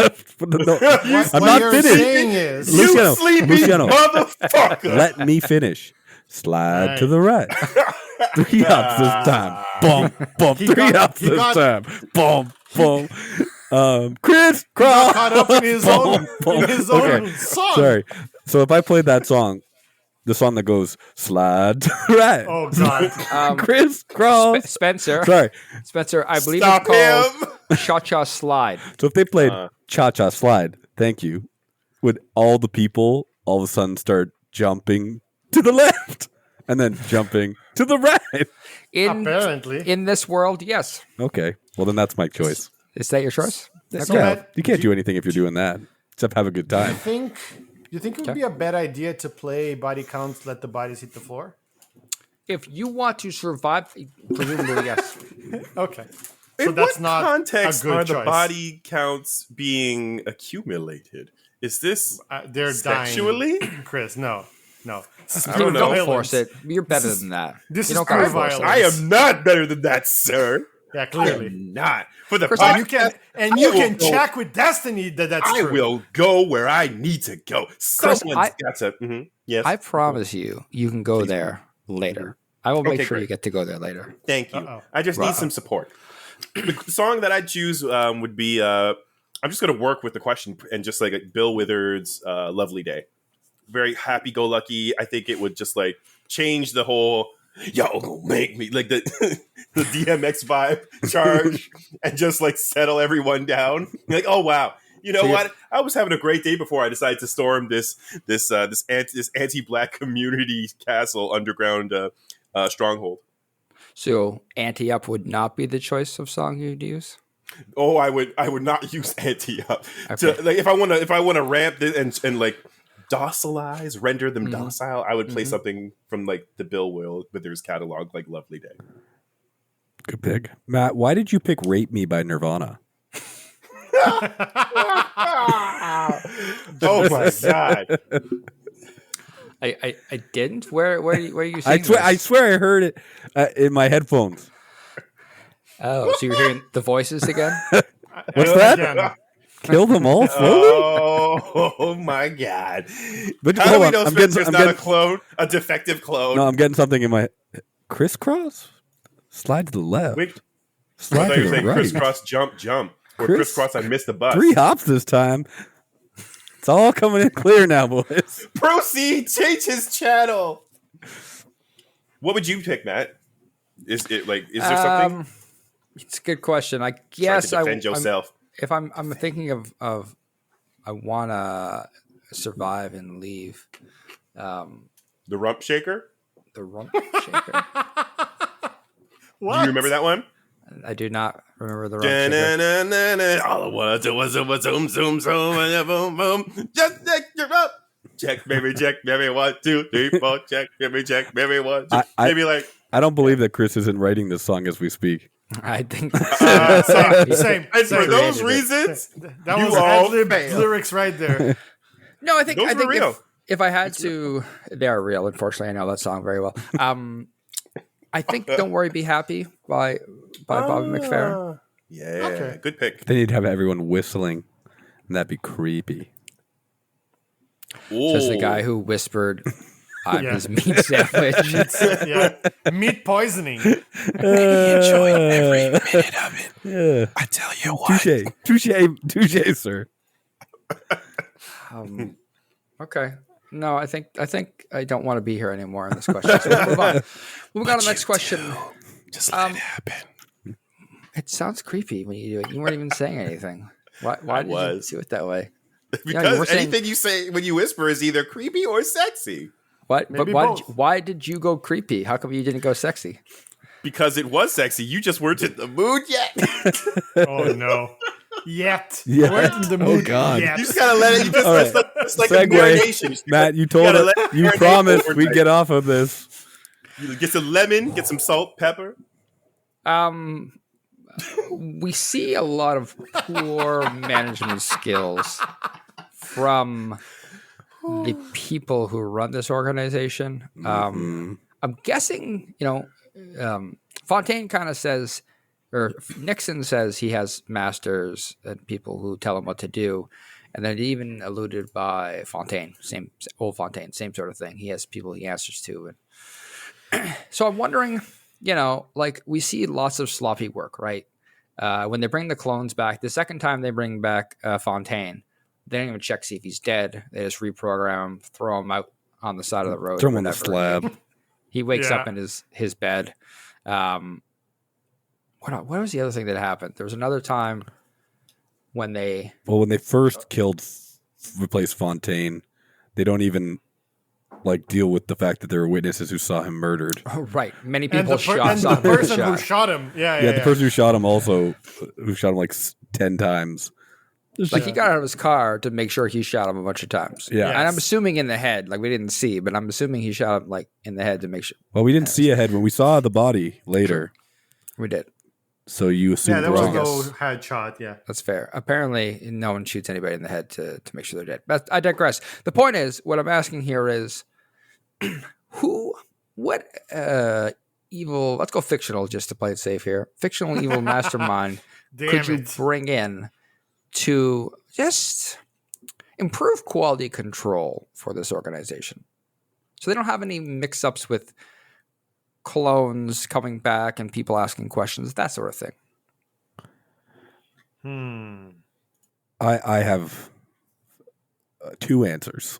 I'm not finished. Saying is, You sleepy motherfucker. Let me finish. Slide to the right. 3 hops this time. Boom, boom. 3 hops this time. Boom, boom. Chris Cross. Caught up in his own song. Sorry. So if I played that song, the song that goes slide to the right. Oh God. Chris Cross. Spencer. Sorry. Spencer, I believe Stop it's called Cha-Cha Slide. So if they played Cha-Cha Slide, thank you, would all the people all of a sudden start jumping to the left and then jumping to the right? Apparently. In this world, yes. Okay. Well, then that's my choice. Is that your choice? So Yeah. Matt, You can't do anything if you're doing that, except have a good Do time. you think it would be a bad idea to play body counts, let the bodies hit the floor? If you want to survive, presumably yes. Okay. So In that's what not context a good are the choice. body counts being accumulated? Is this They're sexually? dying. Chris, no. This is I don't know. pure Don't violence. force it. You're better than that. This You is don't pure gotta force it. violence. I am not better than that, sir. Yeah, I clearly. am not. For the Chris, podcast, You I will can go- check with Destiny that's I true. will go where I need to go. Someone's I- got to. Yes. I promise you can go there later. I will make Okay, sure you great. get to go there later. Thank you. Uh-oh. I just need some support. The song that I choose would be. I'm just going to work with the question and just like Bill Withers' "Lovely Day." Very happy-go-lucky. I think it would just like change the whole. Y'all gonna make me like the the DMX vibe charge and just like settle everyone down. Like, oh wow, you know what? I was having a great day before I decided to storm this anti-black community castle underground stronghold. So, Anti-Up would not be the choice of song you'd use? Oh, I would not use anti-up. Okay. Like if I want to ramp this and like docilize, render them docile, I would play something from like the Bill Withers catalog, like "Lovely Day." Good pick. Matt, why did you pick Rape Me by Nirvana? Oh my god! I didn't. Where are you seeing this? I swear I heard it in my headphones. Oh, so you're hearing the voices again? What's that? Again. Kill them all slowly? Oh my god! But how do we know Spencer's not a clone, a defective clone? No, I'm getting something in my crisscross. Slide to the left. Wait, slide I thought to you were the saying right. crisscross, jump. Or crisscross, I missed the bus. 3 hops this time. It's all coming in clear now, boys. Proceed. Change his channel. What would you pick, Matt? Is there something? It's a good question. I guess Try to defend yourself. If I'm thinking of I want to survive and leave. The rump shaker? The rump shaker. What? Do you remember that one? I do not remember the rump shaker. All I want to do was zoom, zoom, zoom, boom, boom. Just check your rump. Check, baby, 1, 2, 3, 4. Check, baby, 1, 2. Maybe like. I don't believe that Chris isn't writing this song as we speak. I think same. And for those reasons, that was ad-lib lyrics right there. No, I think real. If I had to, they are real. Unfortunately, I know that song very well. I think "Don't Worry, Be Happy" by Bobby McFerrin. Yeah, okay. Good pick. They need to have everyone whistling, and that'd be creepy. Just the guy who whispered. His meat sandwich. Meat poisoning. I enjoyed every minute of it. Yeah. I tell you what. Touche, sir. Okay. No, I think I don't want to be here anymore in this question. So we'll move on. We'll go to the next question. Just let it happen. It sounds creepy when you do it. You weren't even saying anything. Why did you do it that way? Because anything you say when you whisper is either creepy or sexy. What? Maybe but why did you go creepy? How come you didn't go sexy? Because it was sexy. You just weren't in the mood yet. Oh no. Yet. Weren't in the mood. Oh God. Yet. You just gotta let it. It's like a marination. Matt, you told us. You promised we'd get off of this. You get some lemon, get some salt, pepper. We see a lot of poor management skills from the people who run this organization. I'm guessing, Fontaine kind of says, or Nixon says he has masters and people who tell him what to do. And then even alluded by Fontaine, same sort of thing. He has people he answers to. And so I'm wondering, we see lots of sloppy work, right? When they bring the clones back, the second time they bring back Fontaine, they don't even check see if he's dead. They just reprogram him, throw him out on the side of the road. Throw him on the slab. He wakes up in his bed. What was the other thing that happened? There was another time when they first replaced Fontaine, they don't even deal with the fact that there were witnesses who saw him murdered. Oh, right. Many people shot. And the person who shot him. Yeah. The person who shot him who shot him 10 times. He got out of his car to make sure he shot him a bunch of times. Yeah. And I'm assuming in the head, we didn't see, but I'm assuming he shot him in the head to make sure. Well, we didn't see a head when we saw the body later. We did. So you assumed wrong. Yeah, there was no headshot, yeah. That's fair. Apparently, no one shoots anybody in the head to make sure they're dead. But I digress. The point is, what I'm asking here is, what evil, let's go fictional just to play it safe here, fictional evil mastermind could you bring in to just improve quality control for this organization? So they don't have any mix-ups with clones coming back and people asking questions, that sort of thing. I have 2 answers.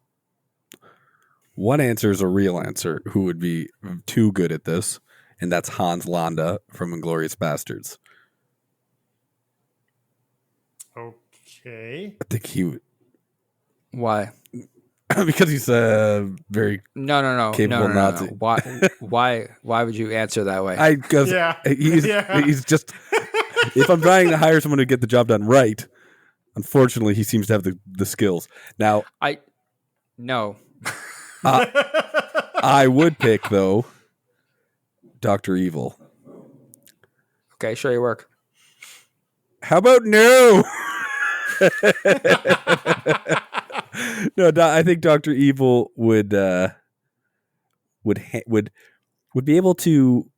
One answer is a real answer who would be too good at this, and that's Hans Landa from Inglourious Bastards. Okay. I think he would. Why? Because he's a very capable Nazi. Why would you answer that way? Because he's just. If I'm trying to hire someone to get the job done right, unfortunately, he seems to have the skills. Now, no. I would pick though, Dr. Evil. Okay, show your work. How about no? No, I think Dr. Evil would would be able to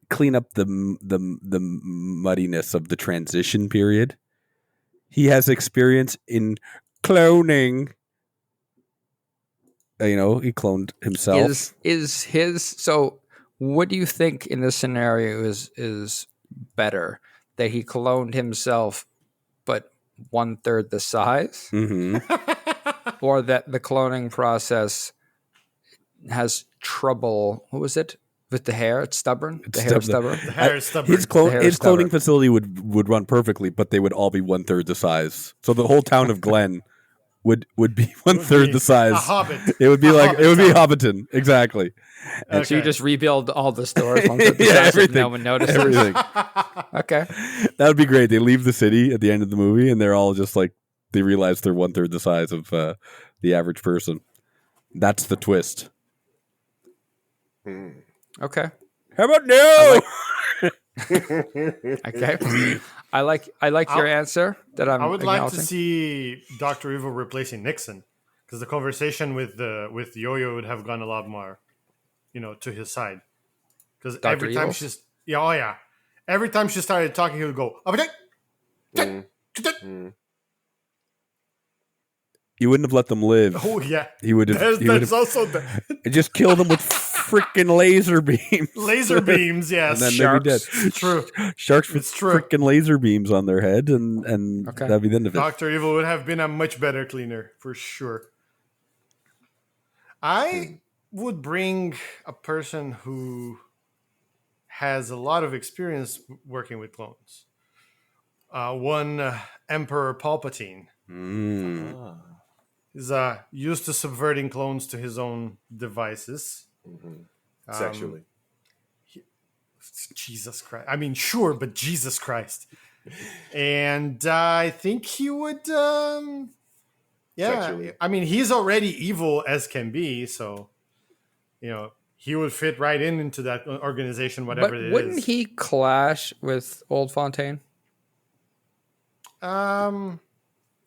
clean up the muddiness of the transition period. He has experience in cloning. He cloned himself. Is his so? What do you think in this scenario is better, that he cloned himself, but 1/3 the size, or that the cloning process has trouble? What was it with the hair? It's stubborn. The hair is stubborn. The hair is stubborn. His cloning facility would run perfectly, but they would all be 1/3 the size. So the whole town of Glen would be 1/3 the size. A hobbit. It would be Hobbiton, exactly. And so you just rebuild all the stores 1/3 the size, everything. no one notices. Everything. Okay, That would be great. They leave the city at the end of the movie, and they're all just like, they realize they're 1/3 the size of the average person. That's the twist. okay. How about no? Okay. I like your answer. That I would like to acknowledging. see Dr. Evil replacing Nixon, because the conversation with Yo-Yo would have gone a lot more, to his side. Because every time Evil? every time she started talking, he would go, You wouldn't have let them live. oh yeah. He would have. There's also the Just killed them with freaking laser beams. laser beams, yes. And then they'd be dead. It's true. Sharks with It's true. freaking laser beams on their head, and Okay. that'd be the end of it. Dr. Evil would have been a much better cleaner, for sure. I would bring a person who has a lot of experience working with clones. Emperor Palpatine. He's used to subverting clones to his own devices. Sexually. Jesus Christ. I mean, sure, but Jesus Christ. And I think he would... Sexually. I mean, he's already evil as can be, so, he would fit right into that organization, whatever But it is. wouldn't he clash with Old Fontaine?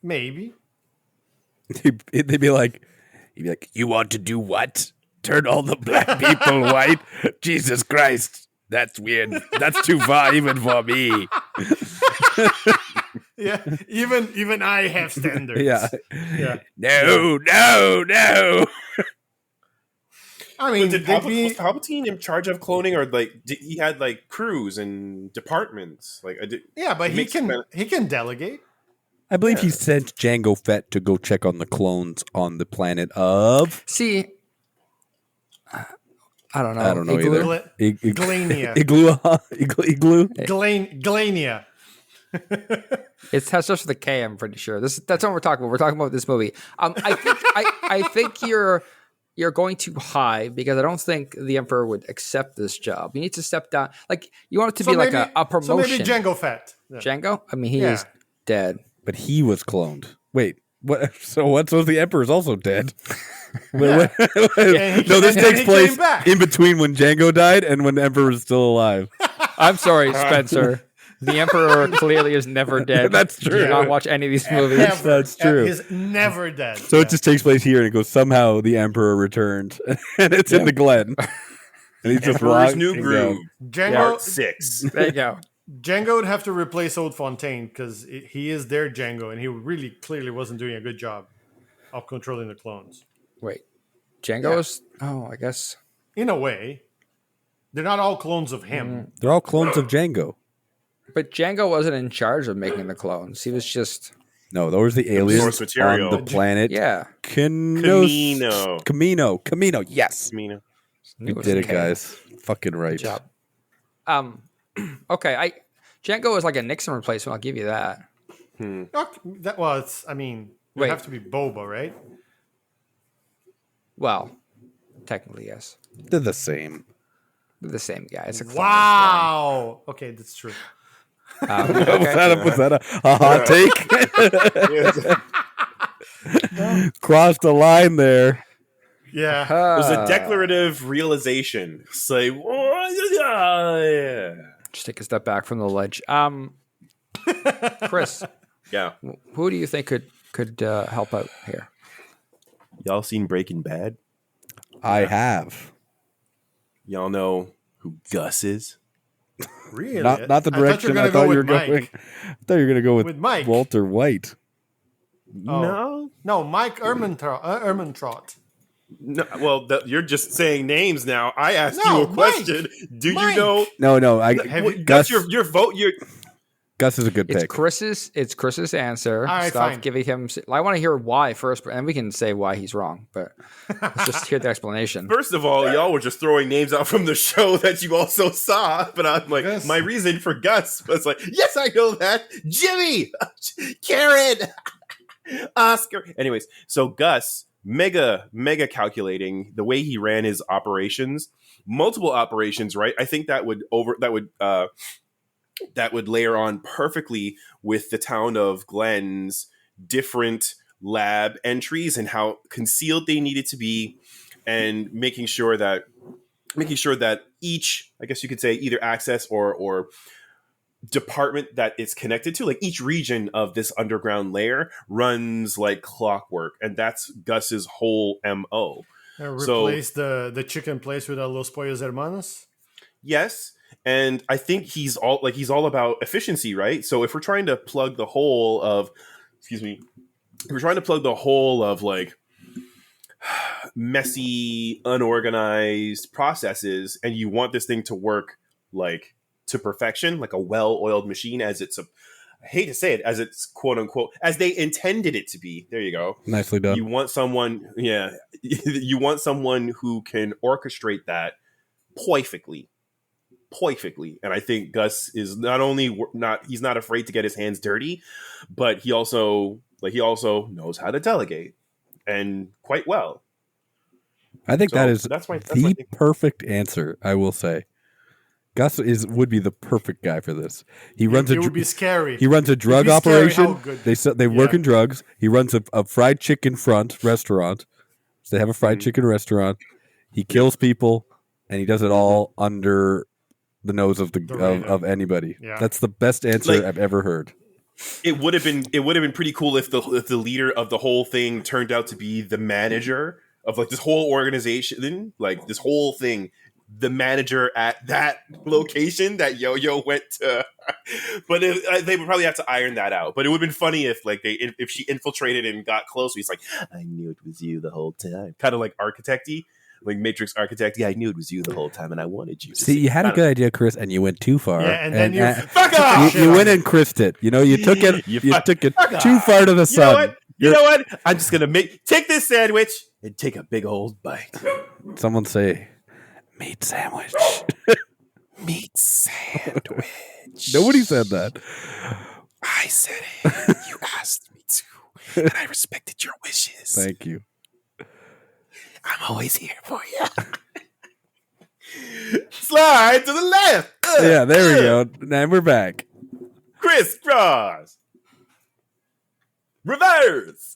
Maybe. They'd be like, you want to do what? Turn all the black people white? Jesus Christ, that's weird. That's too far even for me. Yeah, even I have standards. Yeah. Yeah. No. I mean, Did Palpatine in charge of cloning, or he had crews and departments? yeah, but he makes sense. can delegate. I believe he sent Jango Fett to go check on the clones on the planet of... See, I don't know. I don't know Igloo? either. Glania. Igloo? Glania. It starts with a K. I'm pretty sure. That's what we're talking about. We're talking about this movie. I think you're going too high, because I don't think the Emperor would accept this job. You need to step down. You want it to be maybe, a promotion. So maybe Jango Fett. Yeah. Django? I mean, he is dead. But he was cloned. Wait, what? So what? So the Emperor's also dead. Yeah. No, this takes place in between when Jango died and when the Emperor was still alive. I'm sorry, Spencer. The Emperor clearly is never dead. That's true. Do not watch any of these movies. Ever. That's true. He's never dead. So it just takes place here, and it goes, somehow the Emperor returned, and it's in the Glen. And he's just Emperor's walking. New Groove. Django, 6. There you go. Django would have to replace Old Fontaine, because he is their Django, and he really clearly wasn't doing a good job of controlling the clones. Wait, Django's? Oh, I guess. In a way, they're not all clones of him. They're all clones of Jango. But Django wasn't in charge of making the clones. He was just... No, those are the aliens source material. on the planet. Yeah. Camino. Camino. Yes. Camino. You did it, guys. Fucking right. Good job. Okay, Django is like a Nixon replacement. I'll give you that. It would have to be Boba, right? Well, technically, yes. They're the same. They're the same guy. It's a clone. Wow. Okay, that's true. Okay. Was that a hot take? Crossed the line there. Yeah. It was a declarative realization. It's like, yeah. Just take a step back from the ledge. Chris, Yeah. who do you think could help out here? Y'all seen Breaking Bad? I have. Y'all know who Gus is? Really? Not the direction I thought you were going. I thought you were going to go with Mike. Walter White. Oh. No, Mike Ehrmantraut. No, well, you're just saying names now. I asked you a question. Do you know? No. Gus, your vote. Gus is a good pick. It's Chris's answer. All right, Stop fine. giving him. I want to hear why first, and we can say why he's wrong. But let's just hear the explanation. First of all, y'all were just throwing names out from the show that you also saw, but I'm like, my reason for Gus was like, yes, I know that. Jimmy, Karen, Oscar. Anyways, so Gus, mega calculating the way he ran his operations, multiple operations, right? I think that would layer on perfectly with the town of Glenn's different lab entries and how concealed they needed to be, and making sure that each, I guess you could say, either access or department that it's connected to, like each region of this underground layer runs like clockwork, and that's Gus's whole MO. Replace the chicken place with a Los Pollos Hermanos? Yes. And I think he's all about efficiency, right? So if we're trying to plug the hole of, like messy, unorganized processes, and you want this thing to work like to perfection, like a well-oiled machine, as it's I hate to say it, as it's quote unquote, as they intended it to be. There you go. Nicely done. You want someone who can orchestrate that perfectly. And I think Gus is he's not afraid to get his hands dirty, but he also knows how to delegate, and quite well. I think that's the perfect answer. I will say, Gus would be the perfect guy for this. It would be scary. He runs a drug operation. They work in drugs. He runs a fried chicken restaurant. So they have a fried chicken restaurant. He kills people, and he does it all under the nose of anybody. Yeah. That's the best answer I've ever heard. It would have been pretty cool if the leader of the whole thing turned out to be the manager of like this whole organization, like this whole thing, the manager at that location that Yo-Yo went to. But they would probably have to iron that out. But it would have been funny if she infiltrated and got close. He's like, I knew it was you the whole time. Kind of like Architect-y. Like Matrix Architect, I knew it was you the whole time, and I wanted you to see. You had a good idea, Chris, and you went too far. Yeah, and then fuck off! You went and Chris'd it. You took it. you took it too far to the sun. You know what? I'm just gonna take this sandwich and take a big old bite. Someone say, meat sandwich. Meat sandwich. Nobody said that. I said it. You asked me to, and I respected your wishes. Thank you. I'm always here for you. Slide to the left. Yeah, there we go. Now we're back. Crisscross. Reverse.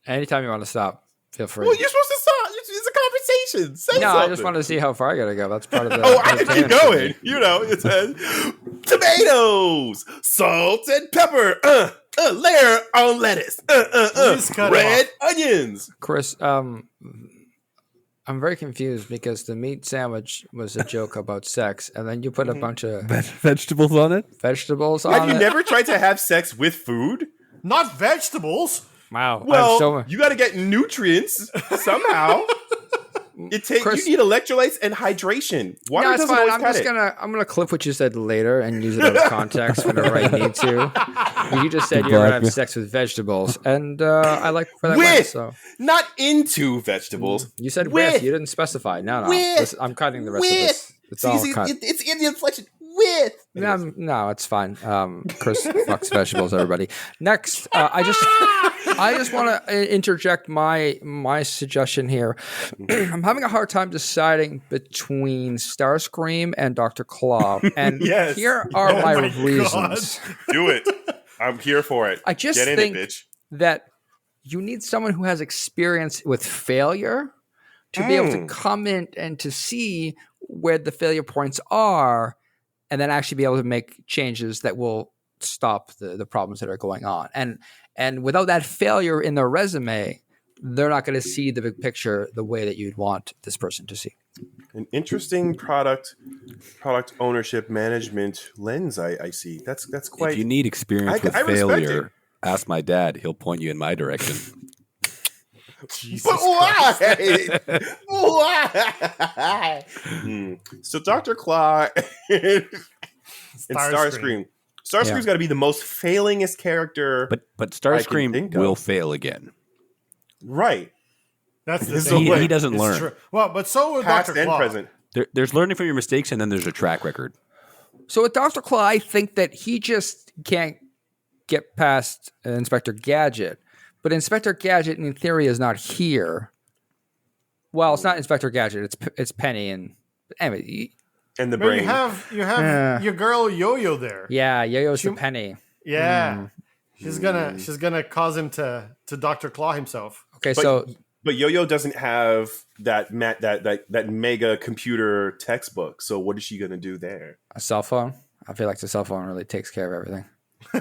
Anytime you want to stop, feel free. Well, you're supposed to stop. It's a conversation. Say something. I just wanted to see how far I got to go. That's part of the. I can keep going. It says tomatoes, salt and pepper. Layer on lettuce. Red onions. Chris, I'm very confused because the meat sandwich was a joke about sex, and then you put a bunch of vegetables on it. Have you never tried to have sex with food? Not vegetables. Wow. Well, you got to get nutrients somehow. You need electrolytes and hydration. Water doesn't always cut it. I'm gonna clip what you said later and use it out of context whenever I need to. You just said you're gonna have sex with vegetables, and I like where that went. So not into vegetables. You said with. You didn't specify. No. I'm cutting the rest of this. It's all cut. It's in the inflection. With. No, it's fine. Chris fucks vegetables, everybody. Next, I just want to interject my suggestion here. I'm having a hard time deciding between Starscream and Dr. Claw, and here are my reasons. Do it. I'm here for it. I just think that you need someone who has experience with failure to be able to come in and to see where the failure points are, and then actually be able to make changes that will stop the problems that are going on. And without that failure in their resume, they're not going to see the big picture the way that you'd want this person to see. An interesting product ownership management lens. I see. That's quite. If you need experience with failure, ask my dad. He'll point you in my direction. But why? Why? So Dr. Claw and Starscream. Starscream's got to be the most failingest character. But Starscream will fail again. Right. That's the thing. He doesn't learn. True. Well, but so with Past Dr. and Claw. present. There's learning from your mistakes, and then there's a track record. So with Dr. Claw, I think that he just can't get past Inspector Gadget. But Inspector Gadget, in theory, is not here. Well, it's not Inspector Gadget. It's Penny, and anyway. And the But brain. you have your girl Yo-Yo there. Yeah, Yo-Yo's the Penny. Yeah, she's gonna cause him to Dr. Claw himself. Okay, But Yo-Yo doesn't have that mega computer textbook. So what is she gonna do there? a cell phone. I feel like the cell phone really takes care of everything.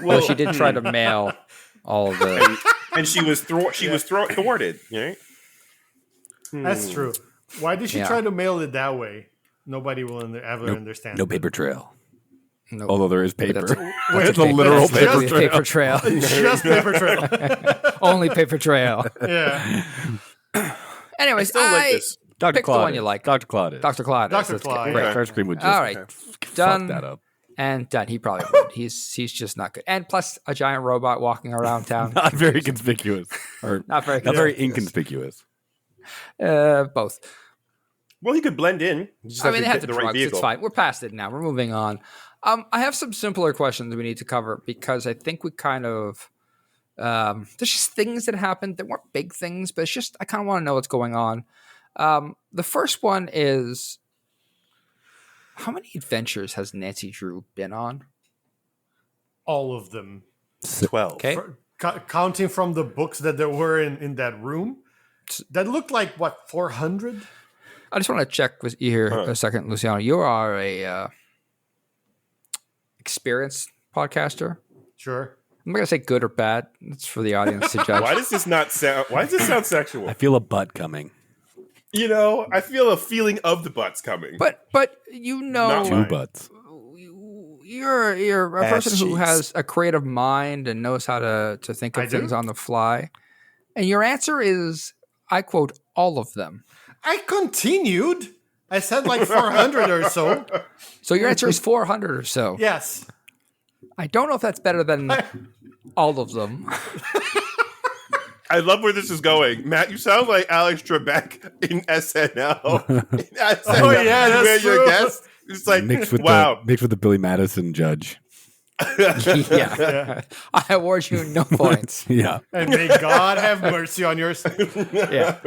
Well, she did try to mail all of the. And she was thwarted, right? That's true. Why did she try to mail it that way? Nobody will ever understand. No paper trail. No, Although there is paper. It's a literal paper trail. Just paper trail. Only paper trail. Yeah. Anyways, I still like this. Dr. Pick the Claude. one you like. Dr. Claude. Dr. Claude. Dr. Claude, Great. yeah. Starscream would just All right. Done. fuck that up. And done. He probably would. He's just not good. And plus, a giant robot walking around town. Not very conspicuous. Or Not very not very conspicuous. inconspicuous. Both. Well, he could blend in. You just I have mean, to they have get the the right drugs. It's vehicle. fine. We're past it now. We're moving on. I have some simpler questions we need to cover because I think we kind of there's just things that happened that weren't big things, but it's just I kind of want to know what's going on. The first one is how many adventures has Nancy Drew been on? All of them. 12. Okay. Counting from the books that there were in that room. That looked like, what, 400? I just want to check with you here a second, Luciano. You are a experienced podcaster. Sure. I'm not gonna say good or bad. It's for the audience to judge. Why does this sound sexual? I feel a butt coming. You know, I feel a feeling of the butts coming. But you Not know, mine. Two butts. you're a Ass person who cheeks. has a creative mind and knows how to think of I do. things on the fly. And your answer is, I quote, all of them. I continued. I said like 400 or so. So your answer is 400 or so. Yes. I don't know if that's better than all of them. I love where this is going. Matt, you sound like Alex Trebek in SNL. Oh, yeah, that's where true. you're a guest. It's like, Mixed with the Billy Madison judge. Yeah. I award you no points. Yeah. And may God have mercy on your soul. Yeah.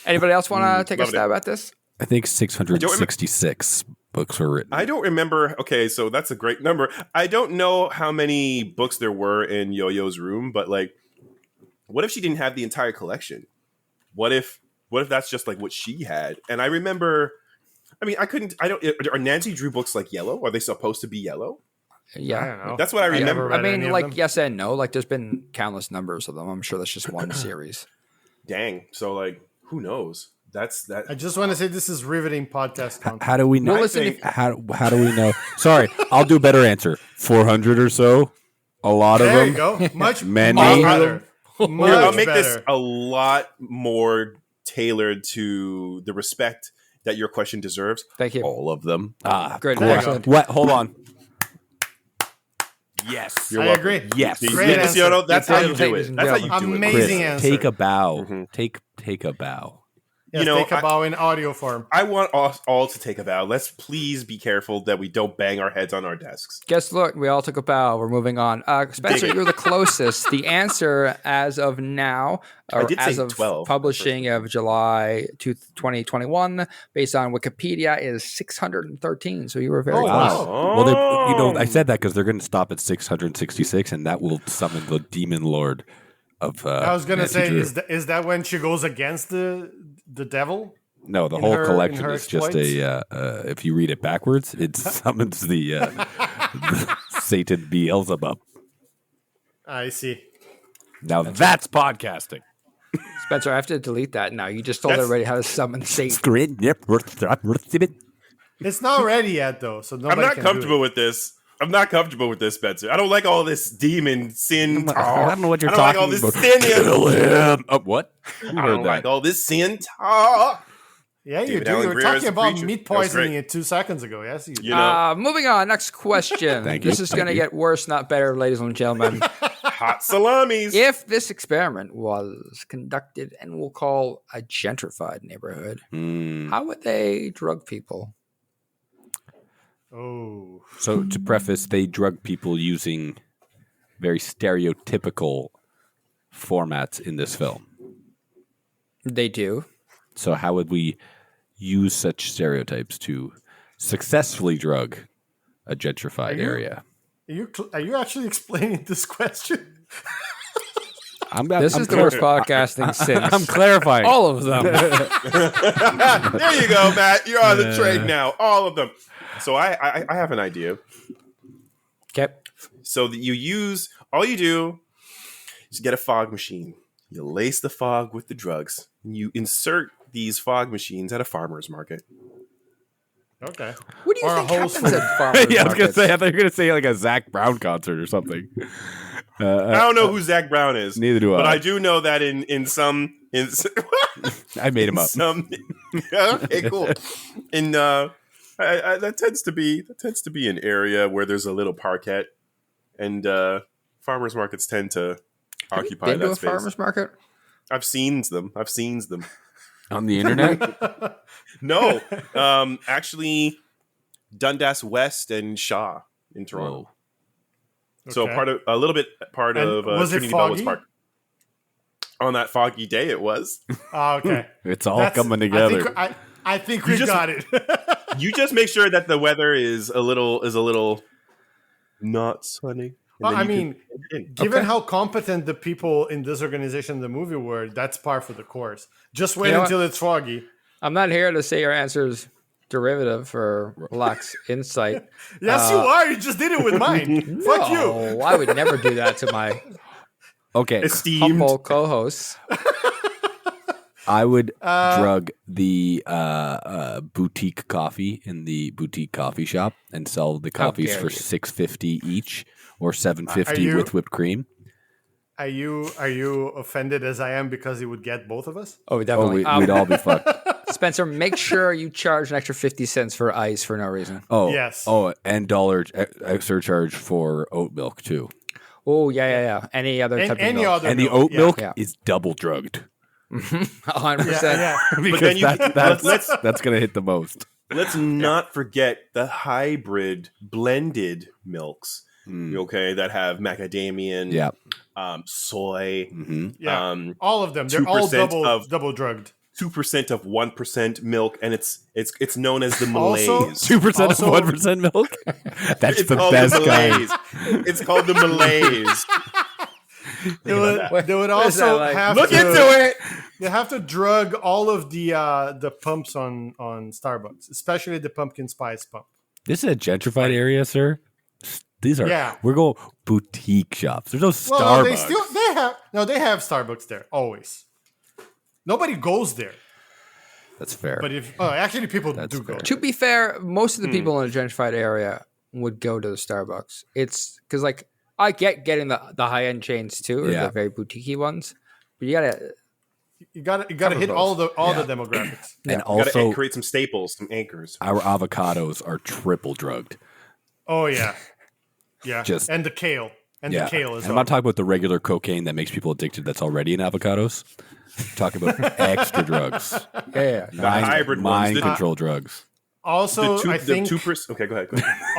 Anybody else want to take a loved stab at this? I think 666 books were written. I don't remember. Okay, so that's a great number. I don't know how many books there were in Yo-Yo's room, but like, what if she didn't have the entire collection? What if that's just like what she had? And I remember, I mean, are Nancy Drew books like yellow? Are they supposed to be yellow? Yeah. I don't know. That's what I remember. read I any mean, of like, them. yes and no. Like, there's been countless numbers of them. I'm sure that's just one series. Dang. So like, who knows? That's that. I just want to say this is riveting podcast content. How do we know? Well, listen, think- how do we know? Sorry, I'll do a better answer. 400 or so. A lot There of you them. go. Much Many. better. I'll Much make better. this a lot more tailored to the respect that your question deserves. Thank you. All of them. Great. There you Excellent. What? Hold on. Yes. You're I welcome. agree. Yes. Great answer. Luciano, that's how you do Ladies it. and That's how you gentlemen. do it. Amazing Chris, answer. take a bow. Mhm. Take a bow. Yes, You know, take a bow in audio form. I want us all to take a bow. Let's please be careful that we don't bang our heads on our desks. Guess look, we all took a bow. We're moving on. Spencer, Dig it. you're the closest. The answer as of now, I or did as say of 12 publishing of July 2021, based on Wikipedia, is 613. So you were very Oh, close. wow. Well, I said that because they're going to stop at 666, and that will summon the demon lord of. I was going to Nancy say, Drew. is that when she goes against the devil? No, the in whole her- collection in her is just exploits? if you read it backwards, it summons the Satan Beelzebub. I see. Now that's podcasting. Spencer, I have to delete that now. You just told everybody how to summon Satan. It's not ready yet, though, so nobody I'm not can comfortable with this. I'm not comfortable with this, Spencer. I don't like all this demon sin talk. I don't know what you're talking talking about. about. Sin Kill him. What? I don't like all this sin talk. Yeah, you David do. Allen You were Greer talking as a about preacher. meat That was poisoning great. it 2 seconds ago. Yes, you do. You know, Moving on. Next question. Thank This you. is going to get worse, not better, ladies and gentlemen. hot salamis. If this experiment was conducted in we'll call a gentrified neighborhood, how would they drug people? Oh. So to preface, they drug people using very stereotypical formats in this film. They do. So how would we use such stereotypes to successfully drug a gentrified area? Are you actually explaining this question? This is the worst podcasting since. I'm clarifying. All of them. There you go, Matt. You're on the train now. All of them. So I have an idea. Okay. So that all you do is get a fog machine. You lace the fog with the drugs. And you insert these fog machines at a farmer's market. Okay. What do you Or a think Whole happens at farmers Yeah, I was gonna markets? say. I thought you were gonna say like a Zach Brown concert or something. I don't know who Zach Brown is. Neither do I. But I do know that in some I made him up. Okay, cool. In that tends to be an area where there's a little parquet, and farmers markets tend to occupy Been to that a space. farmer's market? I've seen them. On the internet. No, actually, Dundas West and Shaw in Toronto. Whoa. So Okay. part And of was it Trinity Bellwoods foggy? Park. On that foggy day, it was. Okay. It's all coming together. I think we just- got it. You just make sure that the weather is a little not sunny. Well, and I then you mean, can- given how competent the people in this organization in the movie were, that's par for the course. Just wait You know until it's foggy. I'm not here to say your answer is derivative or lacks insight. Yes, you are. You just did it with mine. Fuck you. Oh, I would never do that to my Okay. esteemed. humble co-hosts. I would drug the boutique coffee in the boutique coffee shop and sell the coffees dare for you. $6.50 each or Are $7.50 you- with whipped cream. Are you offended as I am because it would get both of us? Oh, Oh, definitely. we'd all be fucked. Spencer, make sure you charge an extra 50 cents for ice for no reason. Oh, Yes. Oh, and dollar extra charge for oat milk too. Oh, yeah. Any other type Any of milk. other And the milk, oat yeah. milk Yeah. is double drugged 100%. Yeah. because then you- that's gonna hit the most. Let's not forget the hybrid blended milks. Okay, that have macadamia, Yeah. soy, Yeah. um, All of them. They're all 2% double drugged. 2% of 1% milk, and it's known as the Also- Malaise. 2% of Also- 1% milk. That's It's the called best the kind. Malaise. It's called the Malaise. They would What is that also like? have Look to, into it. They have to drug all of the pumps on Starbucks, especially the pumpkin spice pump. This is a gentrified area, sir. These are Yeah. we're going boutique shops. There's no Well, Starbucks. they have Starbucks there always. Nobody goes there, That's fair. but actually people That's do go. fair. To be fair, most of the people in a gentrified area would go to the Starbucks. It's because, like, I get getting the high-end chains too, or Yeah. the very boutique ones. But you gotta You gotta Cover hit both. all the demographics. and You gotta also, create some staples, some anchors. our avocados are triple drugged. Oh yeah, yeah. Just- and the kale and the kale as And I'm well. not talking about the regular cocaine that makes people addicted that's already in avocados. I'm talking about extra drugs. yeah. hybrid ones, mind the- control drugs. Also, I think 2%. Okay, go ahead.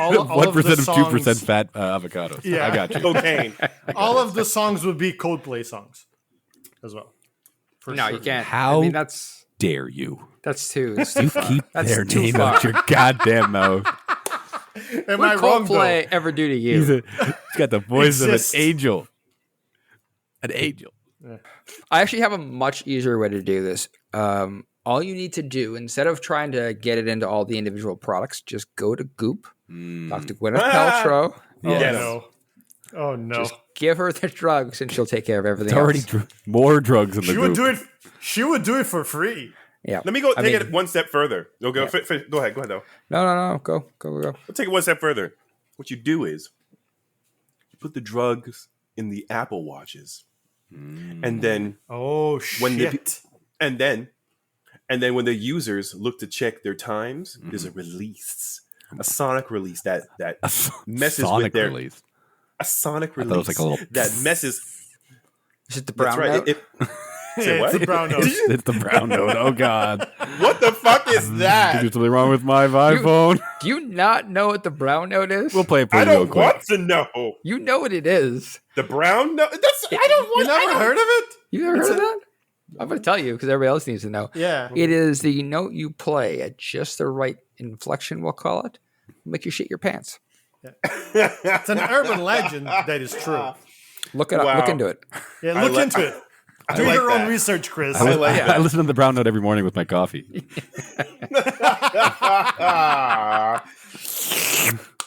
all 1% of the of 2% songs, fat avocados. Yeah. I got you. Cocaine. all of the songs would be Coldplay songs as well. For No, sure. you can't. How- I mean, that's Dare you? too. You keep That's their too name far. out your goddamn mouth. Am What I did wrong though? Coldplay ever do to you? He's got the voice Exists. of an angel. An angel. I actually have a much easier way to do this. All you need to do, instead of trying to get it into all the individual products, just go to Goop, talk to Gwyneth Paltrow, Oh Yes. no! Oh no! just give her the drugs, and she'll take care of everything. It's already more drugs in the She group. would do it. She would do it for free. Yeah. Let me take it one step further. Go ahead. Go ahead though. No. Go. We'll take it one step further. What you do is you put the drugs in the Apple Watches, and then and then when the users look to check their times, there's a release, a sonic release that messes with their release. A sonic release. I thought it was like a little that messes. Is it the brown That's right. note? Say what? It's the brown note. It's the brown note. Oh God! What the fuck is that? Is there something wrong with my iPhone? Do you not know what the brown note is? We'll play it for I you real don't quick. want to know. You know what it is. The brown note. I don't want. You never heard of it? You ever heard of that? I'm going to tell you because everybody else needs to know. Yeah. It is the note you play at just the right inflection, we'll call it. Make you shit your pants. It's an urban legend that is true. Look it up. Wow. Look into it. Yeah, look into it. Do like your own that. research, Chris. I listen to the brown note every morning with my coffee.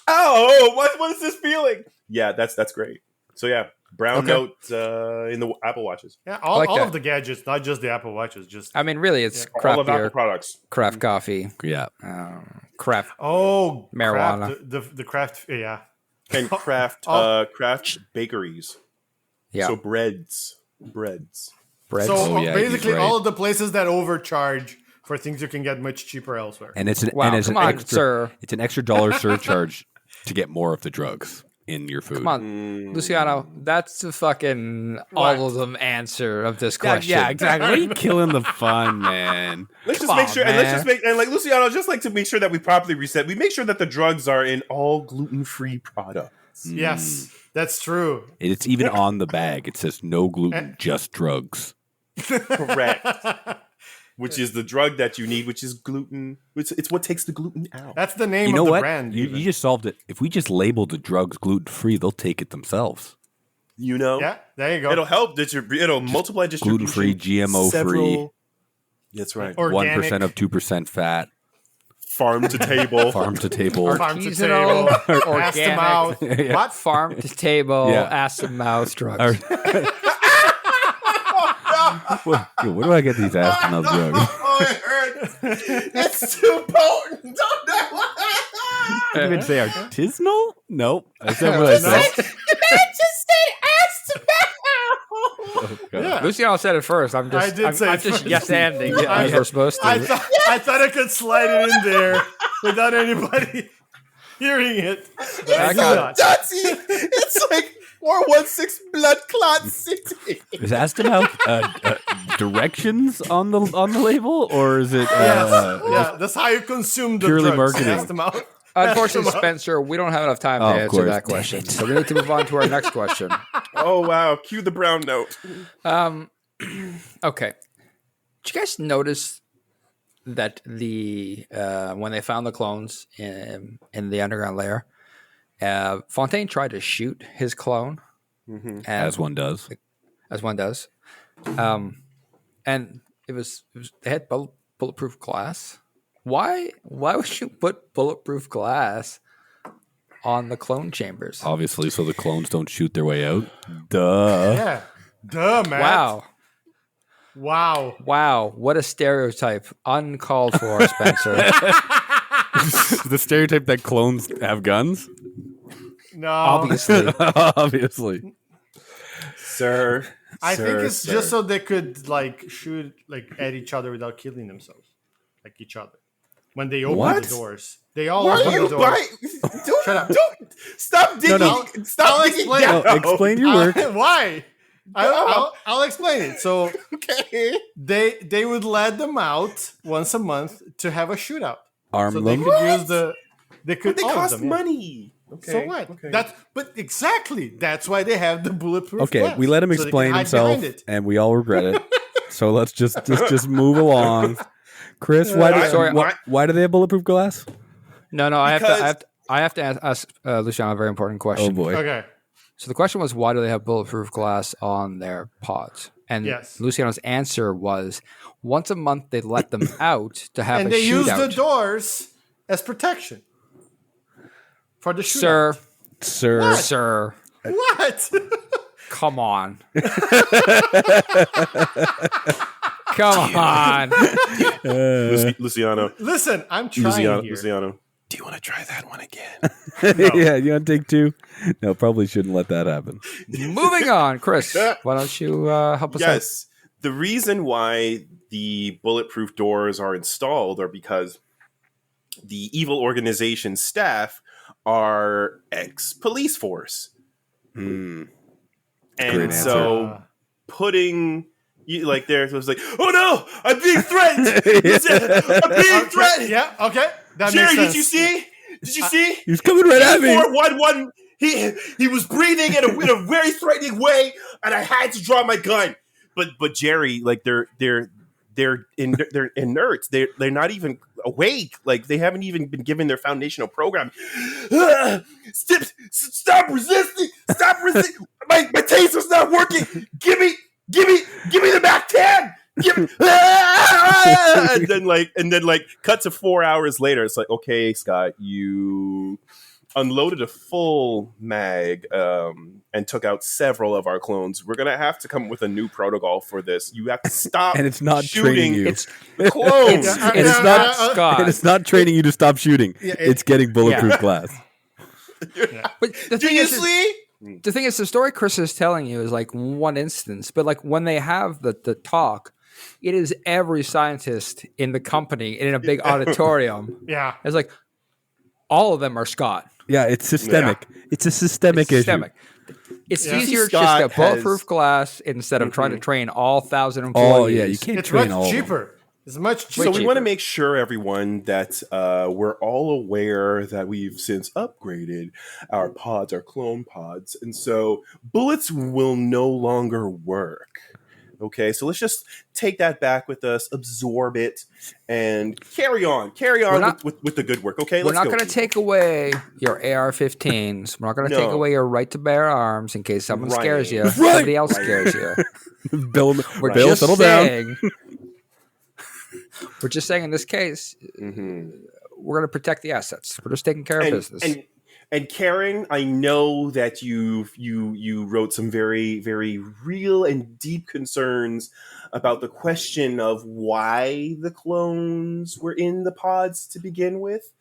What is this feeling? Yeah, that's great. So yeah, brown note in the Apple Watches. Yeah, all like that. of the gadgets, not just the Apple Watches. Just I mean, really, it's All craft of Apple beer, products. craft coffee, Yeah. craft. marijuana. Marijuana. The craft. Yeah. And craft bakeries. Yeah. So breads. Breads. So yeah, basically, he's right. all of the places that overcharge for things you can get much cheaper elsewhere. And it's an Wow, and it's come an on, extra sir. It's an extra dollar surcharge to get more of the drugs in your food. Come on, Luciano. That's the fucking all of them answer of this question. Yeah, exactly. Why are you killing the fun, man? Let's just Come make on, sure, and man. let's just make, and like Luciano, just like to make sure that we properly reset. We make sure that the drugs are in all gluten-free products. Yes, that's true. It's even on the bag. It says no gluten, just drugs. Correct. Which is the drug that you need, which is gluten. It's what takes the gluten out. That's the name You know of the what? brand. You just solved it. If we just label the drugs gluten-free, they'll take it themselves. You know, Yeah, there you go. it'll help. It'll multiply distribution. Gluten-free, GMO-free. That's right. Organic. 1% of 2% fat, Farm to table. farm to table. Farm to Artisanal, table, ass to mouth. organic, What? farm to table, Yeah. ass to mouth drugs. Where do I get these ass to mouth drugs? Oh, it hurts. It's too potent. Did you even say artisanal? Nope. That's not what I said. Oh, God. Yeah. Luciano said it first. I'm just, I did I'm, say I'm it just first. yes anding. Yeah, I- we're supposed to. I thought I could slide it in there without anybody hearing it. But I I got not. Dirty. It's like 416 blood clot city. Is ass to mouth directions on the label, or is it Yeah, that's how you consume the purely drugs. marketing. Ass to mouth. Unfortunately, Ass to mouth. Spencer, we don't have enough time to Oh, of answer course. that question. So we need to move on to our next question. Oh wow! Cue the brown note. Okay. Did you guys notice that when they found the clones in the underground lair, Fontaine tried to shoot his clone, as one does? as one does, and it was they had bulletproof glass. Why would you put bulletproof glass on the clone chambers? Obviously, so the clones don't shoot their way out. Duh. Yeah. Duh, man. Wow. Wow. What a stereotype. Uncalled for, Spencer. The stereotype that clones have guns? No. Obviously. Obviously. Sir. I think it's just so they could like shoot like at each other without killing themselves. Like each other. When they open What? the doors. They all Why open are the you doors. buying? Shut up. Don't stop digging. No. Stop I'll digging explain. down. No, explain your work. Why? I'll explain it. So Okay. they would let them out once a month to have a shootout. Arm So they them. could use they could But they all of cost them, yeah. money. Okay. So what? Okay. But exactly. That's why they have the bulletproof. Okay, glass, we let him so they can explain hide himself, behind it. and we all regret it. So let's just move along. Chris, why do they have bulletproof glass? No, I Because- have to ask Luciano a very important question. Oh boy. Okay. So the question was, why do they have bulletproof glass on their pods? And Yes. Luciano's answer was, once a month they let them out to have And a they use the shootout. doors as protection for the shootout. Sir, Sir. sir, What? Come on. Come on. Luciano. Listen, I'm trying here. Luciano. Do you want to try that one again? No. Yeah, you want to take two? No, probably shouldn't let that happen. Moving on, Chris. Why don't you help us out? Yes. The reason why the bulletproof doors are installed are because the evil organization staff are ex-police force. And so putting you like there was like, oh no, I'm being threatened. I'm being threatened. Yeah, okay. That Jerry, makes sense. did you see? Did you see? He's coming right at me. 411. He was breathing in a very threatening way, and I had to draw my gun. But Jerry, like they're inert. They're not even awake. Like they haven't even been given their foundational program. Stop resisting! Stop resisting! My taser's not working. Give me the back 10. And then cut to 4 hours later. It's like, okay, Scott, you unloaded a full mag and took out several of our clones. We're gonna have to come up with a new protocol for this. You have to stop. And it's not shooting training you. It's the clones. It's not Scott. And it's not training you to stop shooting. It's getting bulletproof glass. But the thing is, the story Chris is telling you is like one instance, but like when they have the talk, it is every scientist in the company in a big auditorium. Yeah. It's like all of them are Scott. Yeah, it's systemic. Yeah. It's a systemic issue. It's easier to just get bulletproof glass instead of trying to train all 1,000 employees. Oh, yeah, you can't train all. It's much cheaper. It's much cheaper. So we want to make sure, everyone, that we're all aware that we've since upgraded our pods, our clone pods. And so bullets will no longer work. Okay, so let's just take that back with us, absorb it, and carry on with the good work. Okay, we're not going to take away your AR-15s. We're not going to take away your right to bear arms in case someone scares you. Somebody else scares you. Bill, settle down. We're just saying in this case, we're going to protect the assets. We're just taking care of business. And Karen, I know that you wrote some very, very real and deep concerns about the question of why the clones were in the pods to begin with.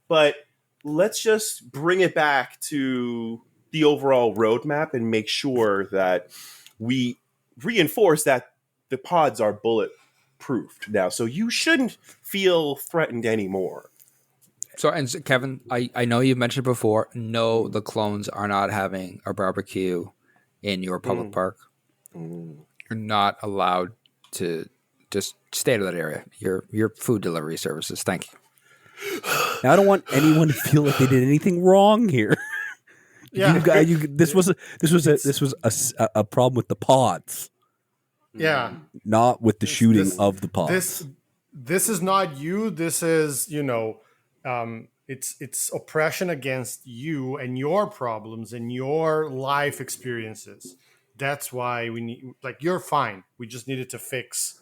But let's just bring it back to the overall roadmap and make sure that we reinforce that the pods are bulletproofed now. So you shouldn't feel threatened anymore. So, and Kevin, I know you've mentioned before, no, the clones are not having a barbecue in your public park. You're not allowed to just stay out of that area. Your food delivery services. Thank you. Now, I don't want anyone to feel like they did anything wrong here. Yeah, this was a problem with the pods. Yeah, not with the shooting of the pods. This is not you. This is it's oppression against you and your problems and your life experiences. That's why we need, like, you're fine. We just needed to fix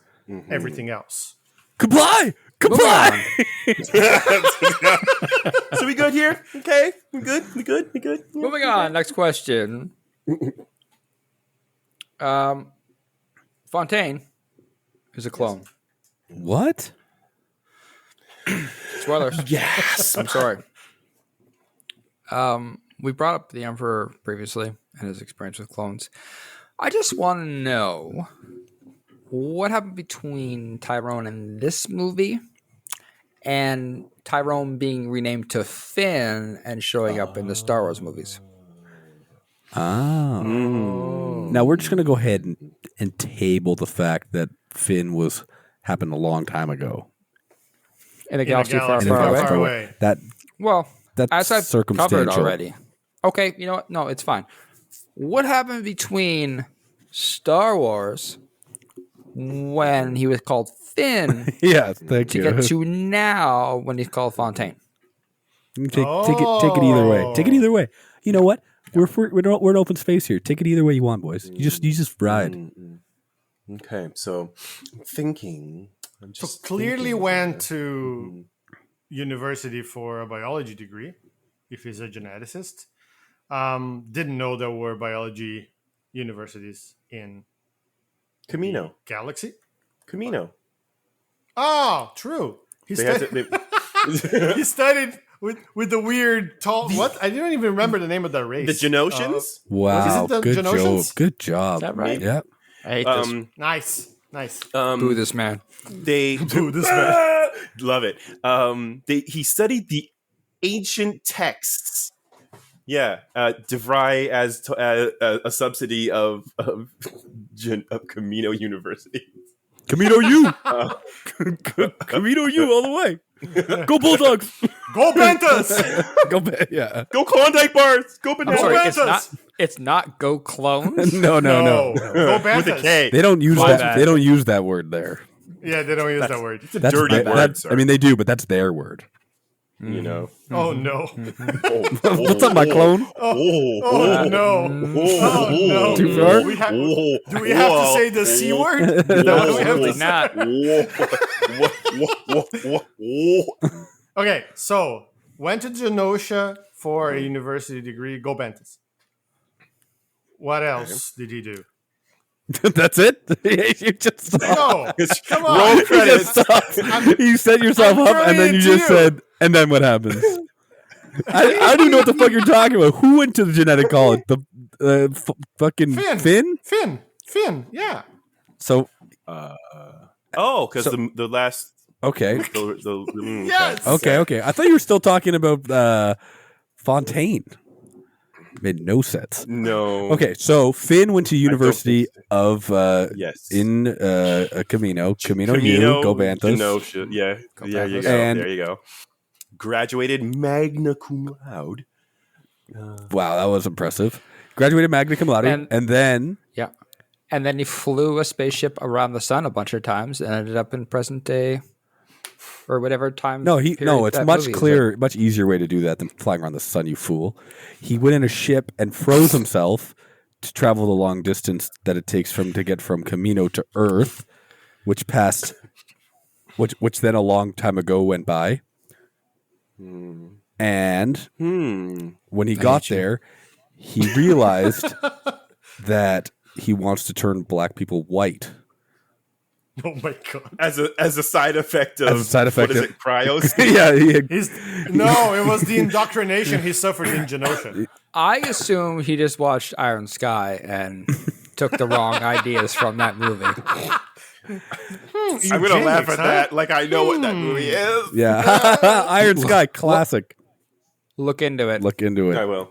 everything else. Comply. So we good here? Okay, we good. Yeah. Moving on. Next question. Fontaine is a clone. What? Spoilers. Yes. I'm sorry. We brought up the Emperor previously and his experience with clones. I just want to know what happened between Tyrone in this movie and Tyrone being renamed to Finn and showing up in the Star Wars movies. Now we're just going to go ahead and table the fact that Finn happened a long time ago. In a galaxy far away. That's as I've circumstantial. covered already. Okay, you know what? No, it's fine. What happened between Star Wars when he was called Finn yes, thank you. get to now when he's called Fontaine? Take it either way. Take it either way. You know what? We're an open space here. Take it either way you want, boys. You just ride. Okay, so thinking. So clearly went to university for a biology degree, if he's a geneticist. Didn't know there were biology universities in Camino. Galaxy? Camino. Oh, true. He They had studied, to, he studied with the weird tall. What? I don't even remember the name of that race. the Genosians? Wow, Is it the good job. Genosians? Good job. Is that right? Yeah. I hate this. Nice. Boo this man. They Boo this man. love it. He studied the ancient texts. Yeah, DeVry as a subsidy of Camino University. Camino U. Camino U all the way. Go Bulldogs. Go Bentas! Yeah. Go Klondike bars. Go I'm bananas. sorry, Bentas! it's not go clones. No. Go Bentas. With a K. They don't use My that. bad. They don't use that word there. Yeah, they don't use that word. It's a dirty that- word, sir. I mean, they do, but that's their word. You know. Oh no. What's up, my clone? Oh no. Oh no. Too far? Do we have to say the C word? Is that what we have to say? Not. Okay, so went to Genosha for a university degree. Go Bentas. What else did he do? That's it. You just No, come on. Roll You credits. just stopped. You set yourself I'm up, and then you brilliant just too. said, "And then what happens?" I don't even know what the fuck you're talking about. Who went to the genetic college? The fucking Finn. Finn. Finn. Yeah. So Because the last. okay, Yes. okay. I thought you were still talking about Fontaine. Made no sense. No. Okay, so Finn went to University of Yes. in Camino U, go Banthas. Genosha. Yeah. Go There you Banthas. go. And- There you go. Graduated magna cum laude. Wow, that was impressive. Graduated magna cum laude, and then Yeah. And then he flew a spaceship around the sun a bunch of times and ended up in present day or whatever time. it's that much movie is clearer, much easier way to do that than flying around the sun, you fool. He went in a ship and froze himself to travel the long distance that it takes to get from Camino to Earth, which then a long time ago went by. And when he got there, he realized that he wants to turn black people white. Oh my god. As a side effect of As a side effect what is of- it, cryos? Yeah, It was the indoctrination he suffered in Genosha. I assume he just watched Iron Sky and took the wrong ideas from that movie. I'm gonna laugh at that like I know what that movie is. yeah. Iron Sky, classic. Look into it. Look into it. I will.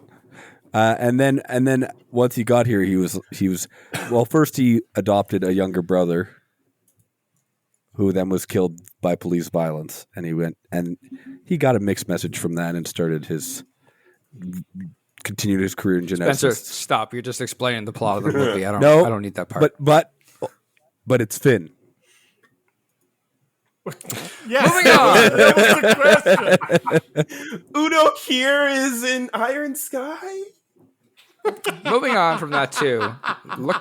And then once he got here, he was well. First, he adopted a younger brother, who then was killed by police violence, and he got a mixed message from that and continued his career in genetics. Spencer, stop. You're just explaining the plot of the movie. I No, don't need that part. But it's Finn. Yes. Moving on. That was the question. Udo Kier is in Iron Sky. Moving on from that too.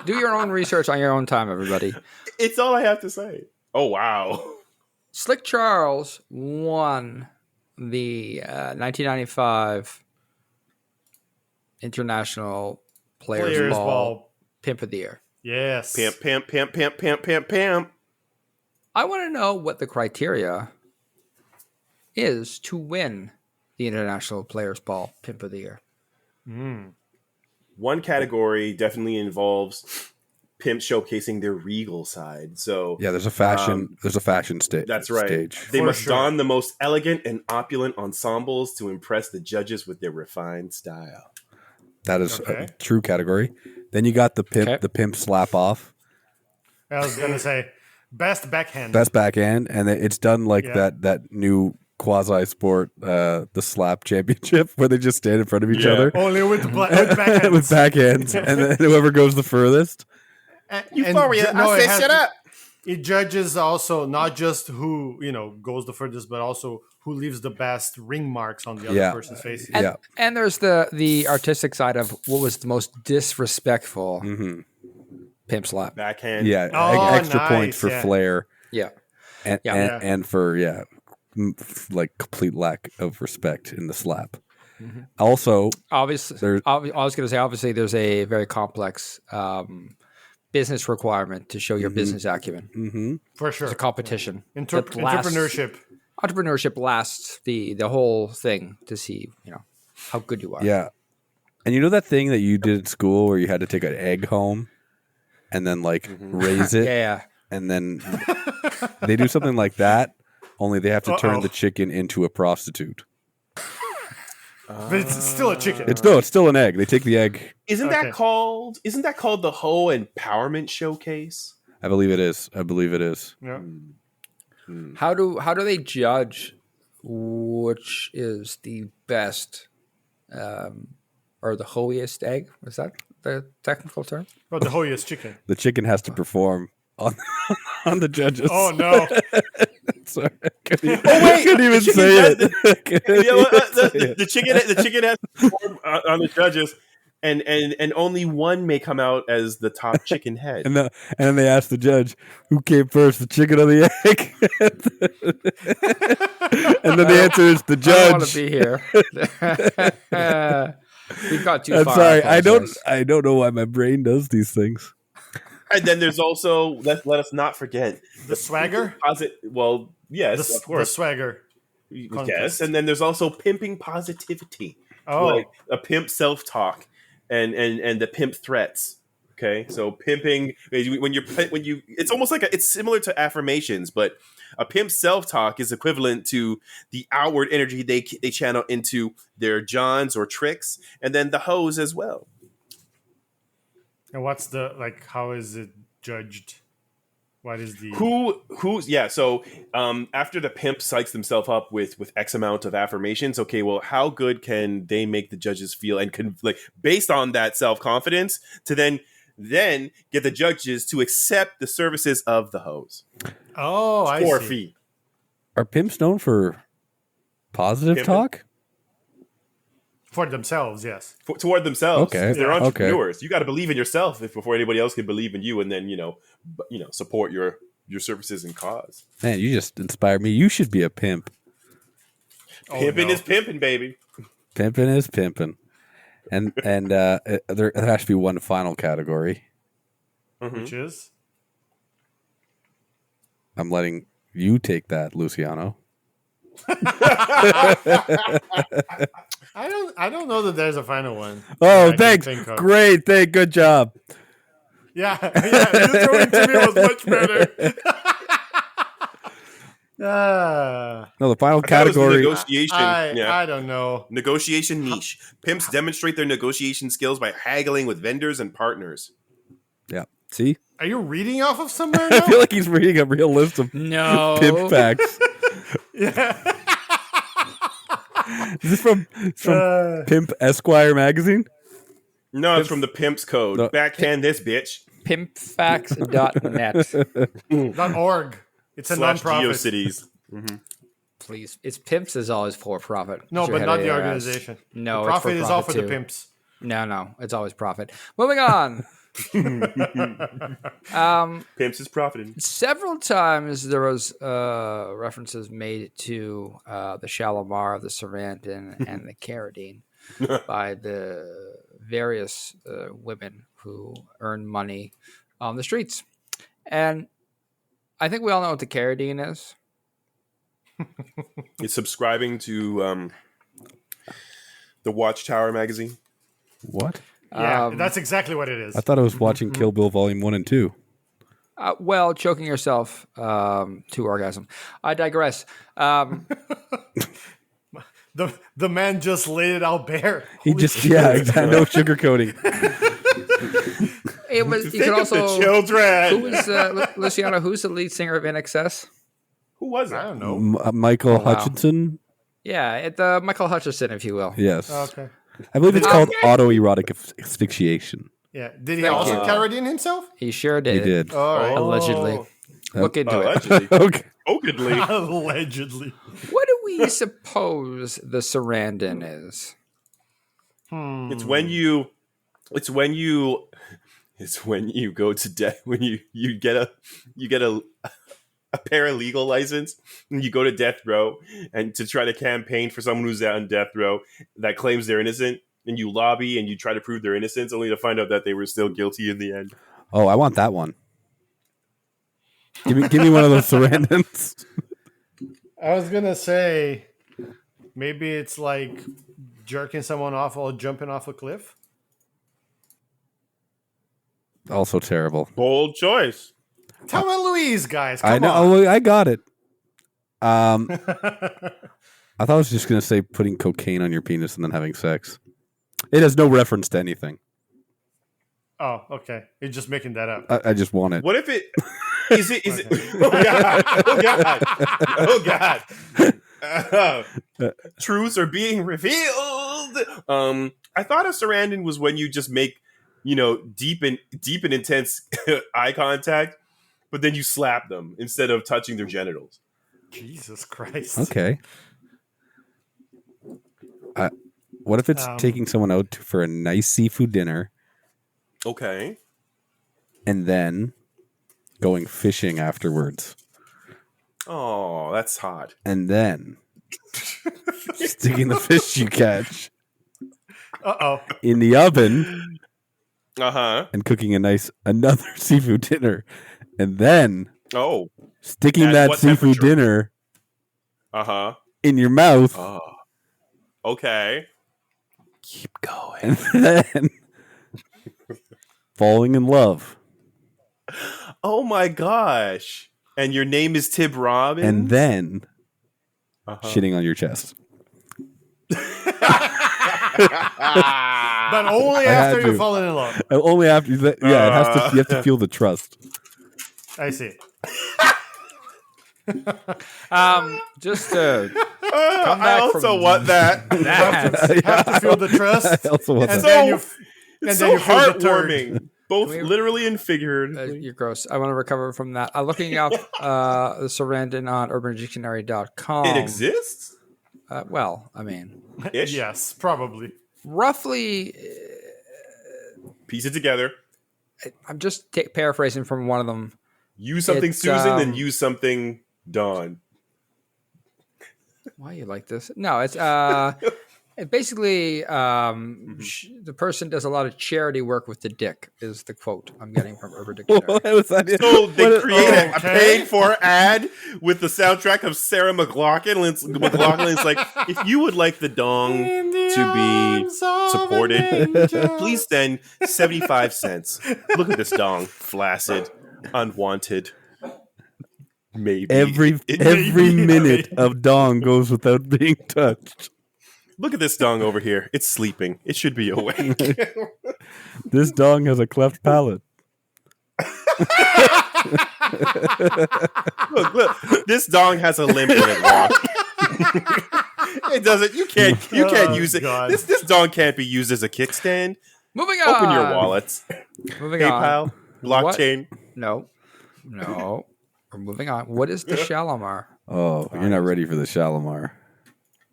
Do your own research on your own time, everybody. It's all I have to say. Oh wow. Slick Charles won the 1995 International Players Ball Pimp of the Year. Yes. Pamp. I want to know what the criteria is to win the International Players Ball Pimp of the Year. One category definitely involves pimps showcasing their regal side. So Yeah, there's a fashion stage. that's right. Stage. They For must sure. don the most elegant and opulent ensembles to impress the judges with their refined style. That is Okay. a true category. Then you got the Okay. pimp slap off, I was gonna say best backhand. best backhand, and it's done like Yeah. that new quasi sport, the slap championship, where they just stand in front of each Yeah. other Only with backhands. with backhands, and then whoever goes the furthest. Shut up. It judges also not just who goes the furthest, but also who leaves the best ring marks on the other Yeah. person's face. And, Yeah. and there's the artistic side of what was the most disrespectful pimp slap. Backhand. Yeah, Oh, extra nice, points for yeah. flair Yeah. and Yeah. and for like complete lack of respect in the slap. Also, obviously, I was going to say, obviously, there's a very complex business requirement to show your business acumen. For sure. It's a competition. Entrepreneurship. Entrepreneurship lasts the whole thing to see, how good you are. Yeah. And you know that thing that you did at school where you had to take an egg home and then raise it? Yeah. And then they do something like that, only they have to turn the chicken into a prostitute. But it's still a chicken. It's still an egg. They take the egg. Isn't that called the Ho Empowerment Showcase? I believe it is. Yeah. How do they judge which is the best or the hoiest egg? Is that the technical term? Oh, the hoiest chicken. The chicken has to perform on the judges. Oh no! Sorry, I couldn't even say it. The chicken has to perform on the judges, and only one may come out as the top chicken head. And then they ask the judge, who came first, the chicken or the egg? And then the answer is the judge. I want to be here. We've got too far. I'm sorry. I don't know why my brain does these things. And then there's also let us not forget the swagger. Well, yes, of course, the swagger. Yes, and then there's also pimping positivity. Oh, like a pimp self-talk and the pimp threats. Okay, so pimping when you it's almost like it's similar to affirmations, but a pimp's self-talk is equivalent to the outward energy they channel into their johns or tricks, and then the hoes as well. And what's the how is it judged? What is the who's yeah? So after the pimp psychs themselves up with X amount of affirmations, okay, well, how good can they make the judges feel, and based on that self-confidence to then get the judges to accept the services of the hoes. Oh, I see. For a fee. Are pimps known for positive talk? For themselves, yes. Toward themselves. Okay. They're entrepreneurs. Okay. You got to believe in yourself before anybody else can believe in you, and then support your services and cause. Man, you just inspired me. You should be a pimp. Pimping is pimping, baby. Pimping is pimping. And there has to be one final category. Which is? I'm letting you take that, Luciano. I don't know that there's a final one. Oh, thanks. Great. Good job. Yeah. You throwing to me was much better. No, the final category. Negotiation. I don't know. Negotiation niche. Pimps demonstrate their negotiation skills by haggling with vendors and partners. Yeah. See? Are you reading off of somewhere now? I feel like he's reading a real list of pimp facts. Yeah. Is this from Pimp Esquire magazine? No, it's from the Pimp's Code. No. Backhand this bitch. Pimpfacts.net. .org. It's a non-profit. GeoCities. Mm-hmm. Please. It's Pimps is always for profit. No, but not the organization. No, the profit is all for the pimps. No. It's always profit. Moving on. Pimps is profiting. Several times there was references made to the Shalimar, the Sarandon, and the Carradine by the various women who earn money on the streets. And I think we all know what the Carradine is. It's subscribing to the Watchtower magazine. What? Yeah, that's exactly what it is. I thought I was watching Kill Bill Volume 1 and 2. Well, choking yourself to orgasm. I digress. The man just laid it out bare. He just, exactly, no sugarcoating. It was. You could also. The children. Who was Luciano? Who's the lead singer of NXS? Who was it? I don't know. Michael Hutchinson. Yeah, Michael Hutchison, if you will. Yes. Oh, okay. I believe it's called autoerotic asphyxiation. Yeah. Did he also Carradine himself? He sure did. He did. Oh. Allegedly. Look into allegedly. it. Okay. Allegedly. What do we suppose the Sarandon is? It's when you go to death, when you get a a paralegal license and you go to death row and to try to campaign for someone who's on death row that claims they're innocent, and you lobby and you try to prove their innocence only to find out that they were still guilty in the end. Oh, I want that one. Give me one of those Sarandons. I was gonna say maybe it's like jerking someone off while jumping off a cliff. Also terrible. Bold choice. Thelma and Louise, guys. I know. On. Oh, I got it. I thought I was just gonna say putting cocaine on your penis and then having sex. It has no reference to anything. Oh, okay. You're just making that up. I just want it. What if it is it? Oh god! Oh god! Oh god! Truths are being revealed. I thought a Sarandon was when you just make, deep and intense eye contact, but then you slap them instead of touching their genitals. Jesus Christ. Okay. What if it's taking someone out for a nice seafood dinner? Okay. And then going fishing afterwards. Oh, that's hot. And then sticking the fish you catch in the oven. And cooking another seafood dinner. And then sticking that seafood dinner in your mouth. Oh. Okay. Keep going. And then falling in love. Oh my gosh. And your name is Tib Robbins? And then shitting on your chest. But only after you've fallen in love. Only after that. Yeah, it has to. You have to feel the trust. I see. Just to I also want that. Have to feel the trust. I also want and that. then you it's so heartwarming, both literally and figuratively. You're gross. I want to recover from that. I'm looking up the Sarandon on UrbanDictionary.com. It exists? Well, I mean, yes, probably. Roughly, piece it together. I'm just paraphrasing from one of them. Use something Susan, then use something Dawn. Why you like this? No, it's basically the person does a lot of charity work with the dick is the quote I'm getting from Urban Dictionary. So they create a paid-for ad with the soundtrack of Sarah McLachlan. It's like, if you would like the dong to be supported, please send 75 cents. Look at this dong, flaccid, unwanted. Maybe every minute of dong goes without being touched. Look at this dong over here. It's sleeping. It should be awake. This dong has a cleft palate. Look. This dong has a limp when it walks. It doesn't. You can't use it. God. This dong can't be used as a kickstand. Moving on. Open your wallets. Moving PayPal, on. blockchain. No. We're moving on. What is the Shalimar? Oh, you're not ready for the Shalimar.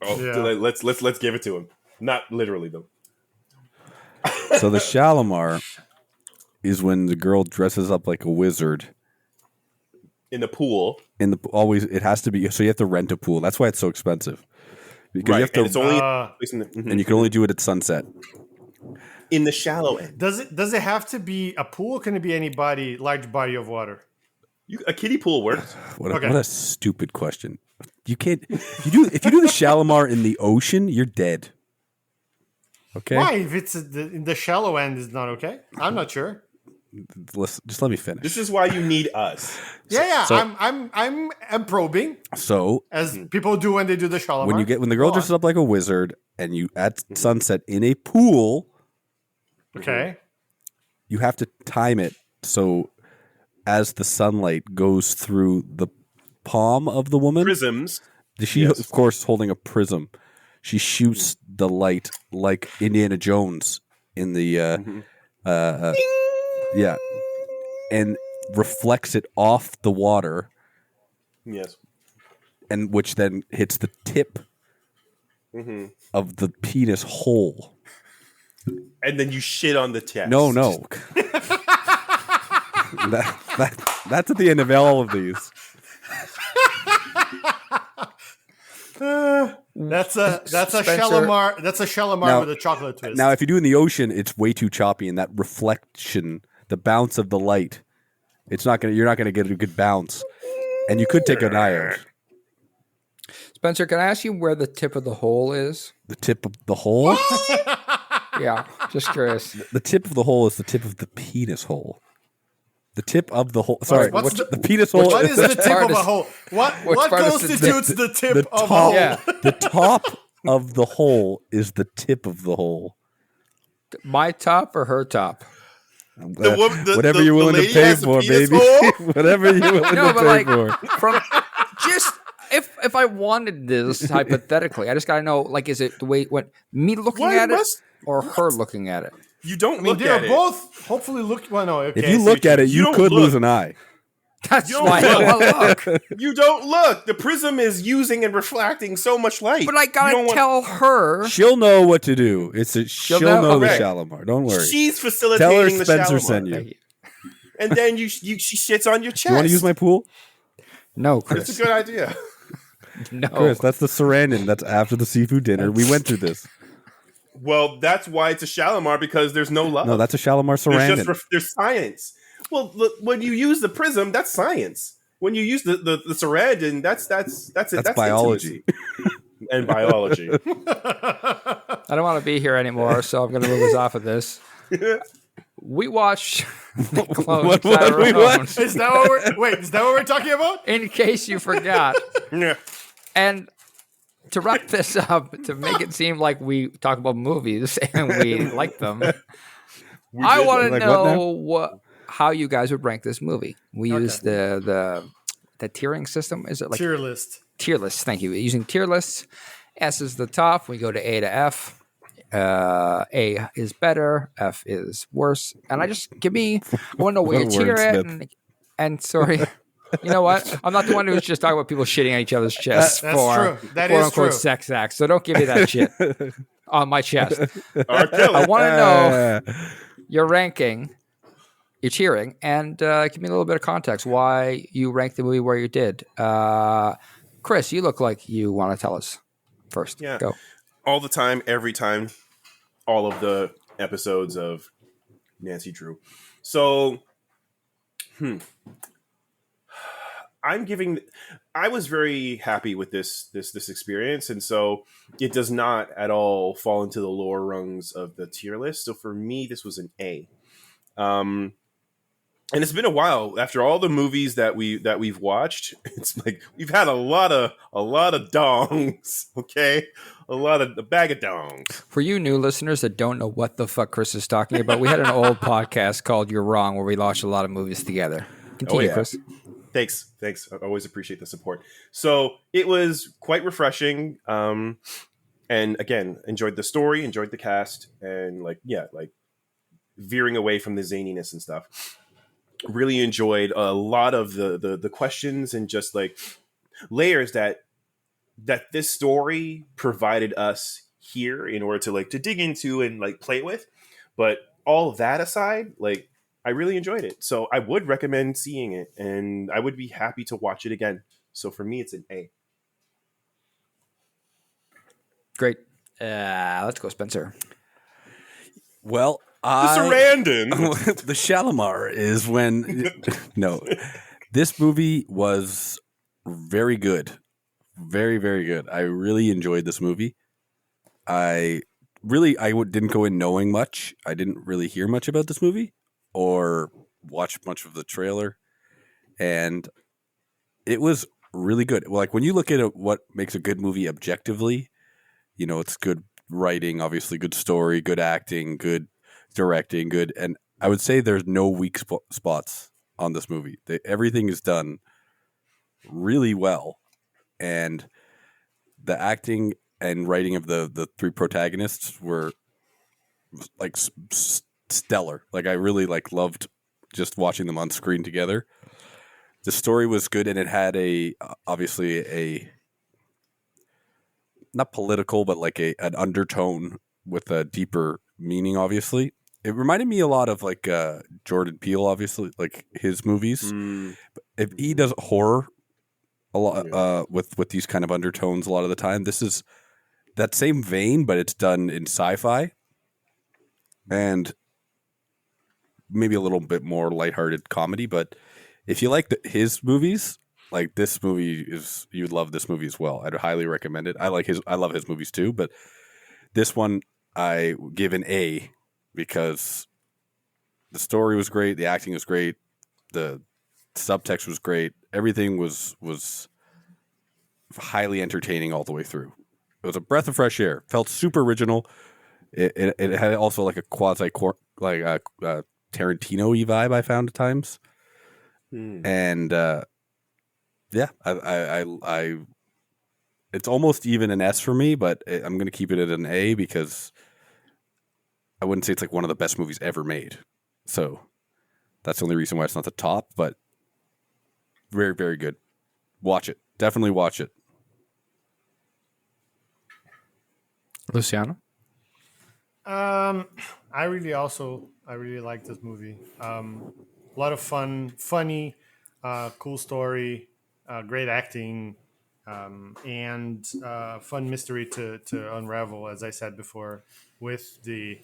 Oh, yeah. Let's give it to him. Not literally though. So the Shalimar is when the girl dresses up like a wizard in the pool. It has to be. So you have to rent a pool. That's why it's so expensive. Because you have to, and it's only and you can only do it at sunset. In the shallow end. Does it have to be a pool? Or can it be any large body of water? A kiddie pool works. What a stupid question. You can't. If you do the Shalimar in the ocean, you're dead. Okay. Why? If it's in the shallow end, is not okay. I'm not sure. Just let me finish. This is why you need us. I'm probing. So as people do when they do the Shalimar. When the girl dresses up like a wizard and you at sunset in a pool. Okay. You have to time it so as the sunlight goes through the palm of the woman. Prisms. She, of course, holding a prism. She shoots the light like Indiana Jones in the and reflects it off the water. Yes. And which then hits the tip of the penis hole. And then you shit on the chest. No. That's at the end of all of these. That's a Shalimar. That's a Shalimar Now- with a chocolate twist. Now, if you do in the ocean, it's way too choppy, and that reflection, the bounce of the light, you're not gonna get a good bounce, and you could take an eye out. Spencer, can I ask you where the tip of the hole is? The tip of the hole? Yeah, just curious. The tip of the hole is the tip of the penis hole. The tip of the hole. Sorry, What's the penis hole. What is the tip part of a is- hole? What part is constitutes the tip the of a top, hole? Yeah. The top of the hole is the tip of the hole. My top or her top? Whatever you're willing to lady pay has a for, penis baby. hole? Whatever you're willing No, to but pay like for. from just if I wanted this hypothetically, I just gotta know, like, is it the way me looking Why at it must- or her looking at it? You don't I mean, look they're at it. both hopefully look. Well, no. Okay, If you so look at it, you you don't could look. lose an eye. That's You don't why I don't look. You don't look. The prism is using and reflecting so much light. But I You gotta don't want- tell her. She'll know what to do. She'll know? know the Okay. Shalimar. Don't worry. She's Tell her facilitating the Spencer Shalimar. sent you. Thank you. And then she shits on your chest. You want to use my pool? No, That's Chris. a good idea. No. Chris, that's the Sarandon. That's after the seafood dinner. We went through this. Well, that's why it's a Shalimar, because there's no love. No, that's a Shalimar there's Sarandon. just there's science. Well, look, when you use the prism, that's science. When you use the Sarandon, that's That's biology. intimacy. And biology. I don't want to be here anymore, so I'm going to move us off of this. We watched the clone What we Tyrone. watched? Is that what we're talking about? In case you forgot. Yeah. And to wrap this up, to make it seem like we talk about movies and we like them, I want to Like what know how you guys would rank this movie. We use the tiering system. Is it like Tier list? tier lists? Thank you. Using tier lists. S is the top. We go to A to F. A is better. F is worse. And I want to know where you What tier it. wordsmith. And sorry. You know what? I'm not the one who's just talking about people shitting on each other's chests That's for true. That quote is unquote true. sex acts. So don't give me that shit on my chest. R. Kelly. I want to know your ranking, your cheering, and give me a little bit of context why you ranked the movie where you did. Chris, you look like you want to tell us first. Yeah. Go. All the time, every time, all of the episodes of Nancy Drew. So, I was very happy with this experience, and so it does not at all fall into the lower rungs of the tier list. So for me, this was an A. And it's been a while after all the movies that we've watched. It's like we've had a lot of dongs, okay, a bag of dongs. For you new listeners that don't know what the fuck Chris is talking about, we had an old podcast called You're Wrong where we watched a lot of movies together. Continue, yeah. Chris. Thanks. I always appreciate the support. So it was quite refreshing. And again, enjoyed the story, enjoyed the cast, and like veering away from the zaniness and stuff. Really enjoyed a lot of the questions and just like layers that this story provided us here in order to dig into and like play with. But all that aside, like I really enjoyed it. So I would recommend seeing it, and I would be happy to watch it again. So for me, it's an A. Great. Let's go, Spencer. Well, Sarandon. the Shalimar is when no, this movie was very good, very very good. I really enjoyed this movie. I didn't go in knowing much. I didn't really hear much about this movie or watch much of the trailer, and it was really good. Like when you look at what makes a good movie objectively, you know, it's good writing, obviously good story, good acting, good directing, good, and I would say there's no weak spots on this movie. Everything is done really well, and the acting and writing of the three protagonists were like stellar. Like I really loved just watching them on screen together. The story was good, and it had obviously a not political, but like an undertone with a deeper meaning. Obviously, it reminded me a lot of like Jordan Peele, obviously, like his movies. If he does horror a lot with these kind of undertones, a lot of the time, this is that same vein, but it's done in sci-fi and maybe a little bit more lighthearted comedy. But if you like his movies, like this movie you would love this movie as well. I'd highly recommend it. I love his movies too, but this one I give an A because the story was great, the acting was great, the subtext was great, everything was highly entertaining all the way through. It was a breath of fresh air. Felt super original. It had also like a quasi like a Tarantino-y vibe I found at times, and yeah, I it's almost even an S for me, but I'm going to keep it at an A because I wouldn't say it's like one of the best movies ever made. So that's the only reason why it's not the top, but very, very good. Watch it. Definitely watch it. Luciano? I really like this movie. A lot of fun, funny, cool story, great acting, and fun mystery to unravel. As I said before, with the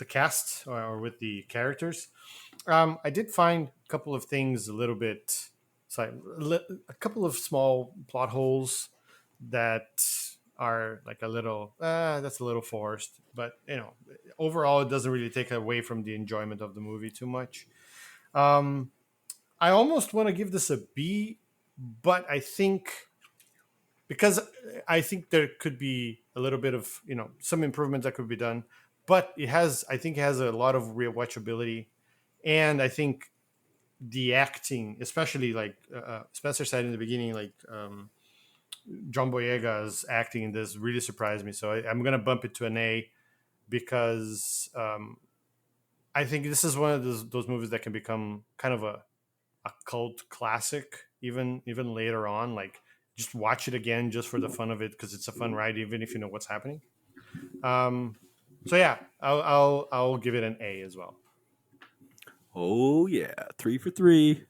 cast or with the characters. I did find a couple of things a little bit, a couple of small plot holes that are like a little that's a little forced, but overall it doesn't really take away from the enjoyment of the movie too much. I almost want to give this a B, but I think because I think there could be a little bit of some improvements that could be done, but I think it has a lot of rewatchability, and I think the acting, especially like Spencer said in the beginning, like John Boyega's acting in this really surprised me. So I'm going to bump it to an A because I think this is one of those movies that can become kind of a cult classic even later on. Like just watch it again just for the fun of it because it's a fun ride even if you know what's happening. So yeah, I'll give it an A as well. Oh yeah, 3 for 3.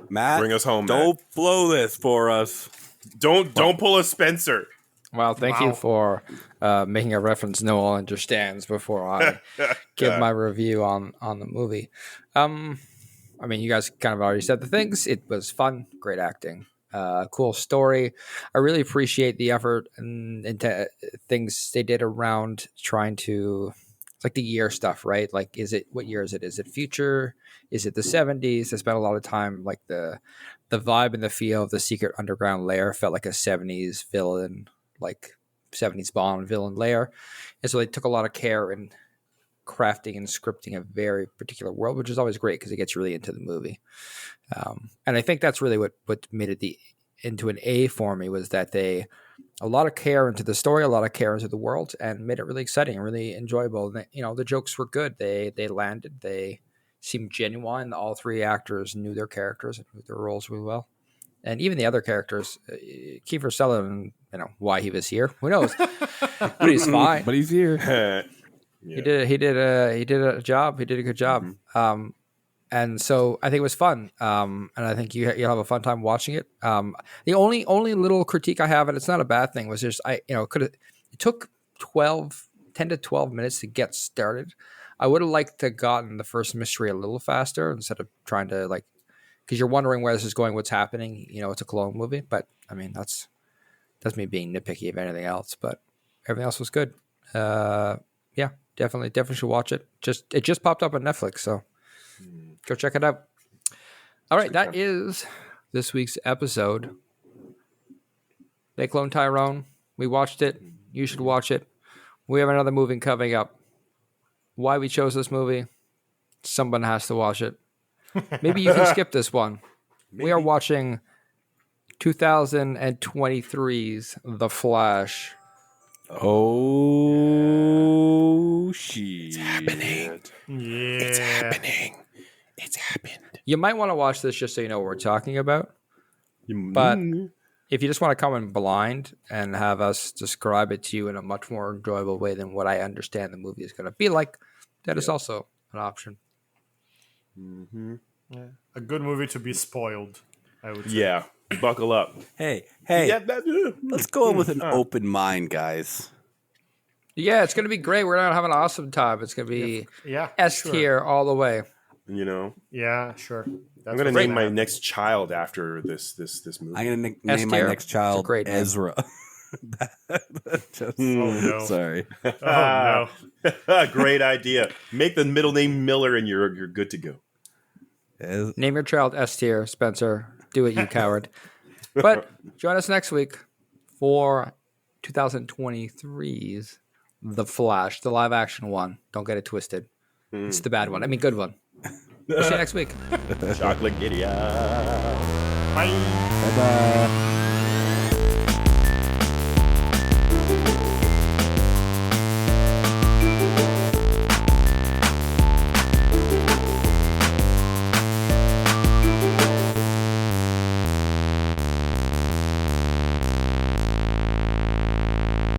Matt, bring us home. Don't Matt. blow this for us. Don't pull a Spencer. Well, thank you for making a reference no one understands before I give my review on the movie. I mean, you guys kind of already said the things. It was fun, great acting, cool story. I really appreciate the effort and things they did around trying to, like the year stuff, right? Like, what year is it? Is it future? Is it the 70s? I spent a lot of time, like the vibe and the feel of the secret underground lair felt like a 70s villain, like 70s Bond villain lair. And so they took a lot of care in crafting and scripting a very particular world, which is always great because it gets really into the movie. And I think that's really what made it into an A for me, was that a lot of care into the story, a lot of care into the world, and made it really exciting and really enjoyable. And, the jokes were good. They landed. They seemed genuine. All three actors knew their characters and knew their roles really well. And even the other characters, Kiefer Sutherland, why he was here, who knows? But he's fine. But he's here. Yeah. He did a job. He did a good job. Mm-hmm. And so I think it was fun. And I think you'll have a fun time watching it. The only little critique I have, and it's not a bad thing, was just it took 10 to 12 minutes to get started. I would have liked to have gotten the first mystery a little faster instead of trying to because you're wondering where this is going, what's happening. It's a clone movie, but I mean that's me being nitpicky if anything else. But everything else was good. Yeah, definitely should watch it. It just popped up on Netflix, so go check it out. All right, that is this week's episode. They cloned Tyrone. We watched it. You should watch it. We have another movie coming up. Why we chose this movie? Someone has to watch it. Maybe you can skip this one. Maybe. We are watching 2023's The Flash. Oh, shit. It's happening. Yeah. It's happening. It's happened. You might want to watch this just so you know what we're talking about. But if you just want to come in blind and have us describe it to you in a much more enjoyable way than what I understand the movie is going to be like, that is also an option. Mm-hmm. Yeah. A good movie to be spoiled. I would say. Yeah, buckle up. Hey, Yeah, let's go in with an open mind, guys. Yeah, it's going to be great. We're going to have an awesome time. It's going to be S tier all the way. You know? Yeah, sure. I'm going to name my next child after this movie. I'm going to name my next child Ezra. Oh, no. Sorry. Oh, no. Great idea. Make the middle name Miller and you're good to go. Name your child S tier, Spencer. Do it, you coward. But join us next week for 2023's The Flash, the live action one. Don't get it twisted. It's the bad one. I mean, good one. We'll see you next week. Chocolate Giddy. Bye. Bye-bye.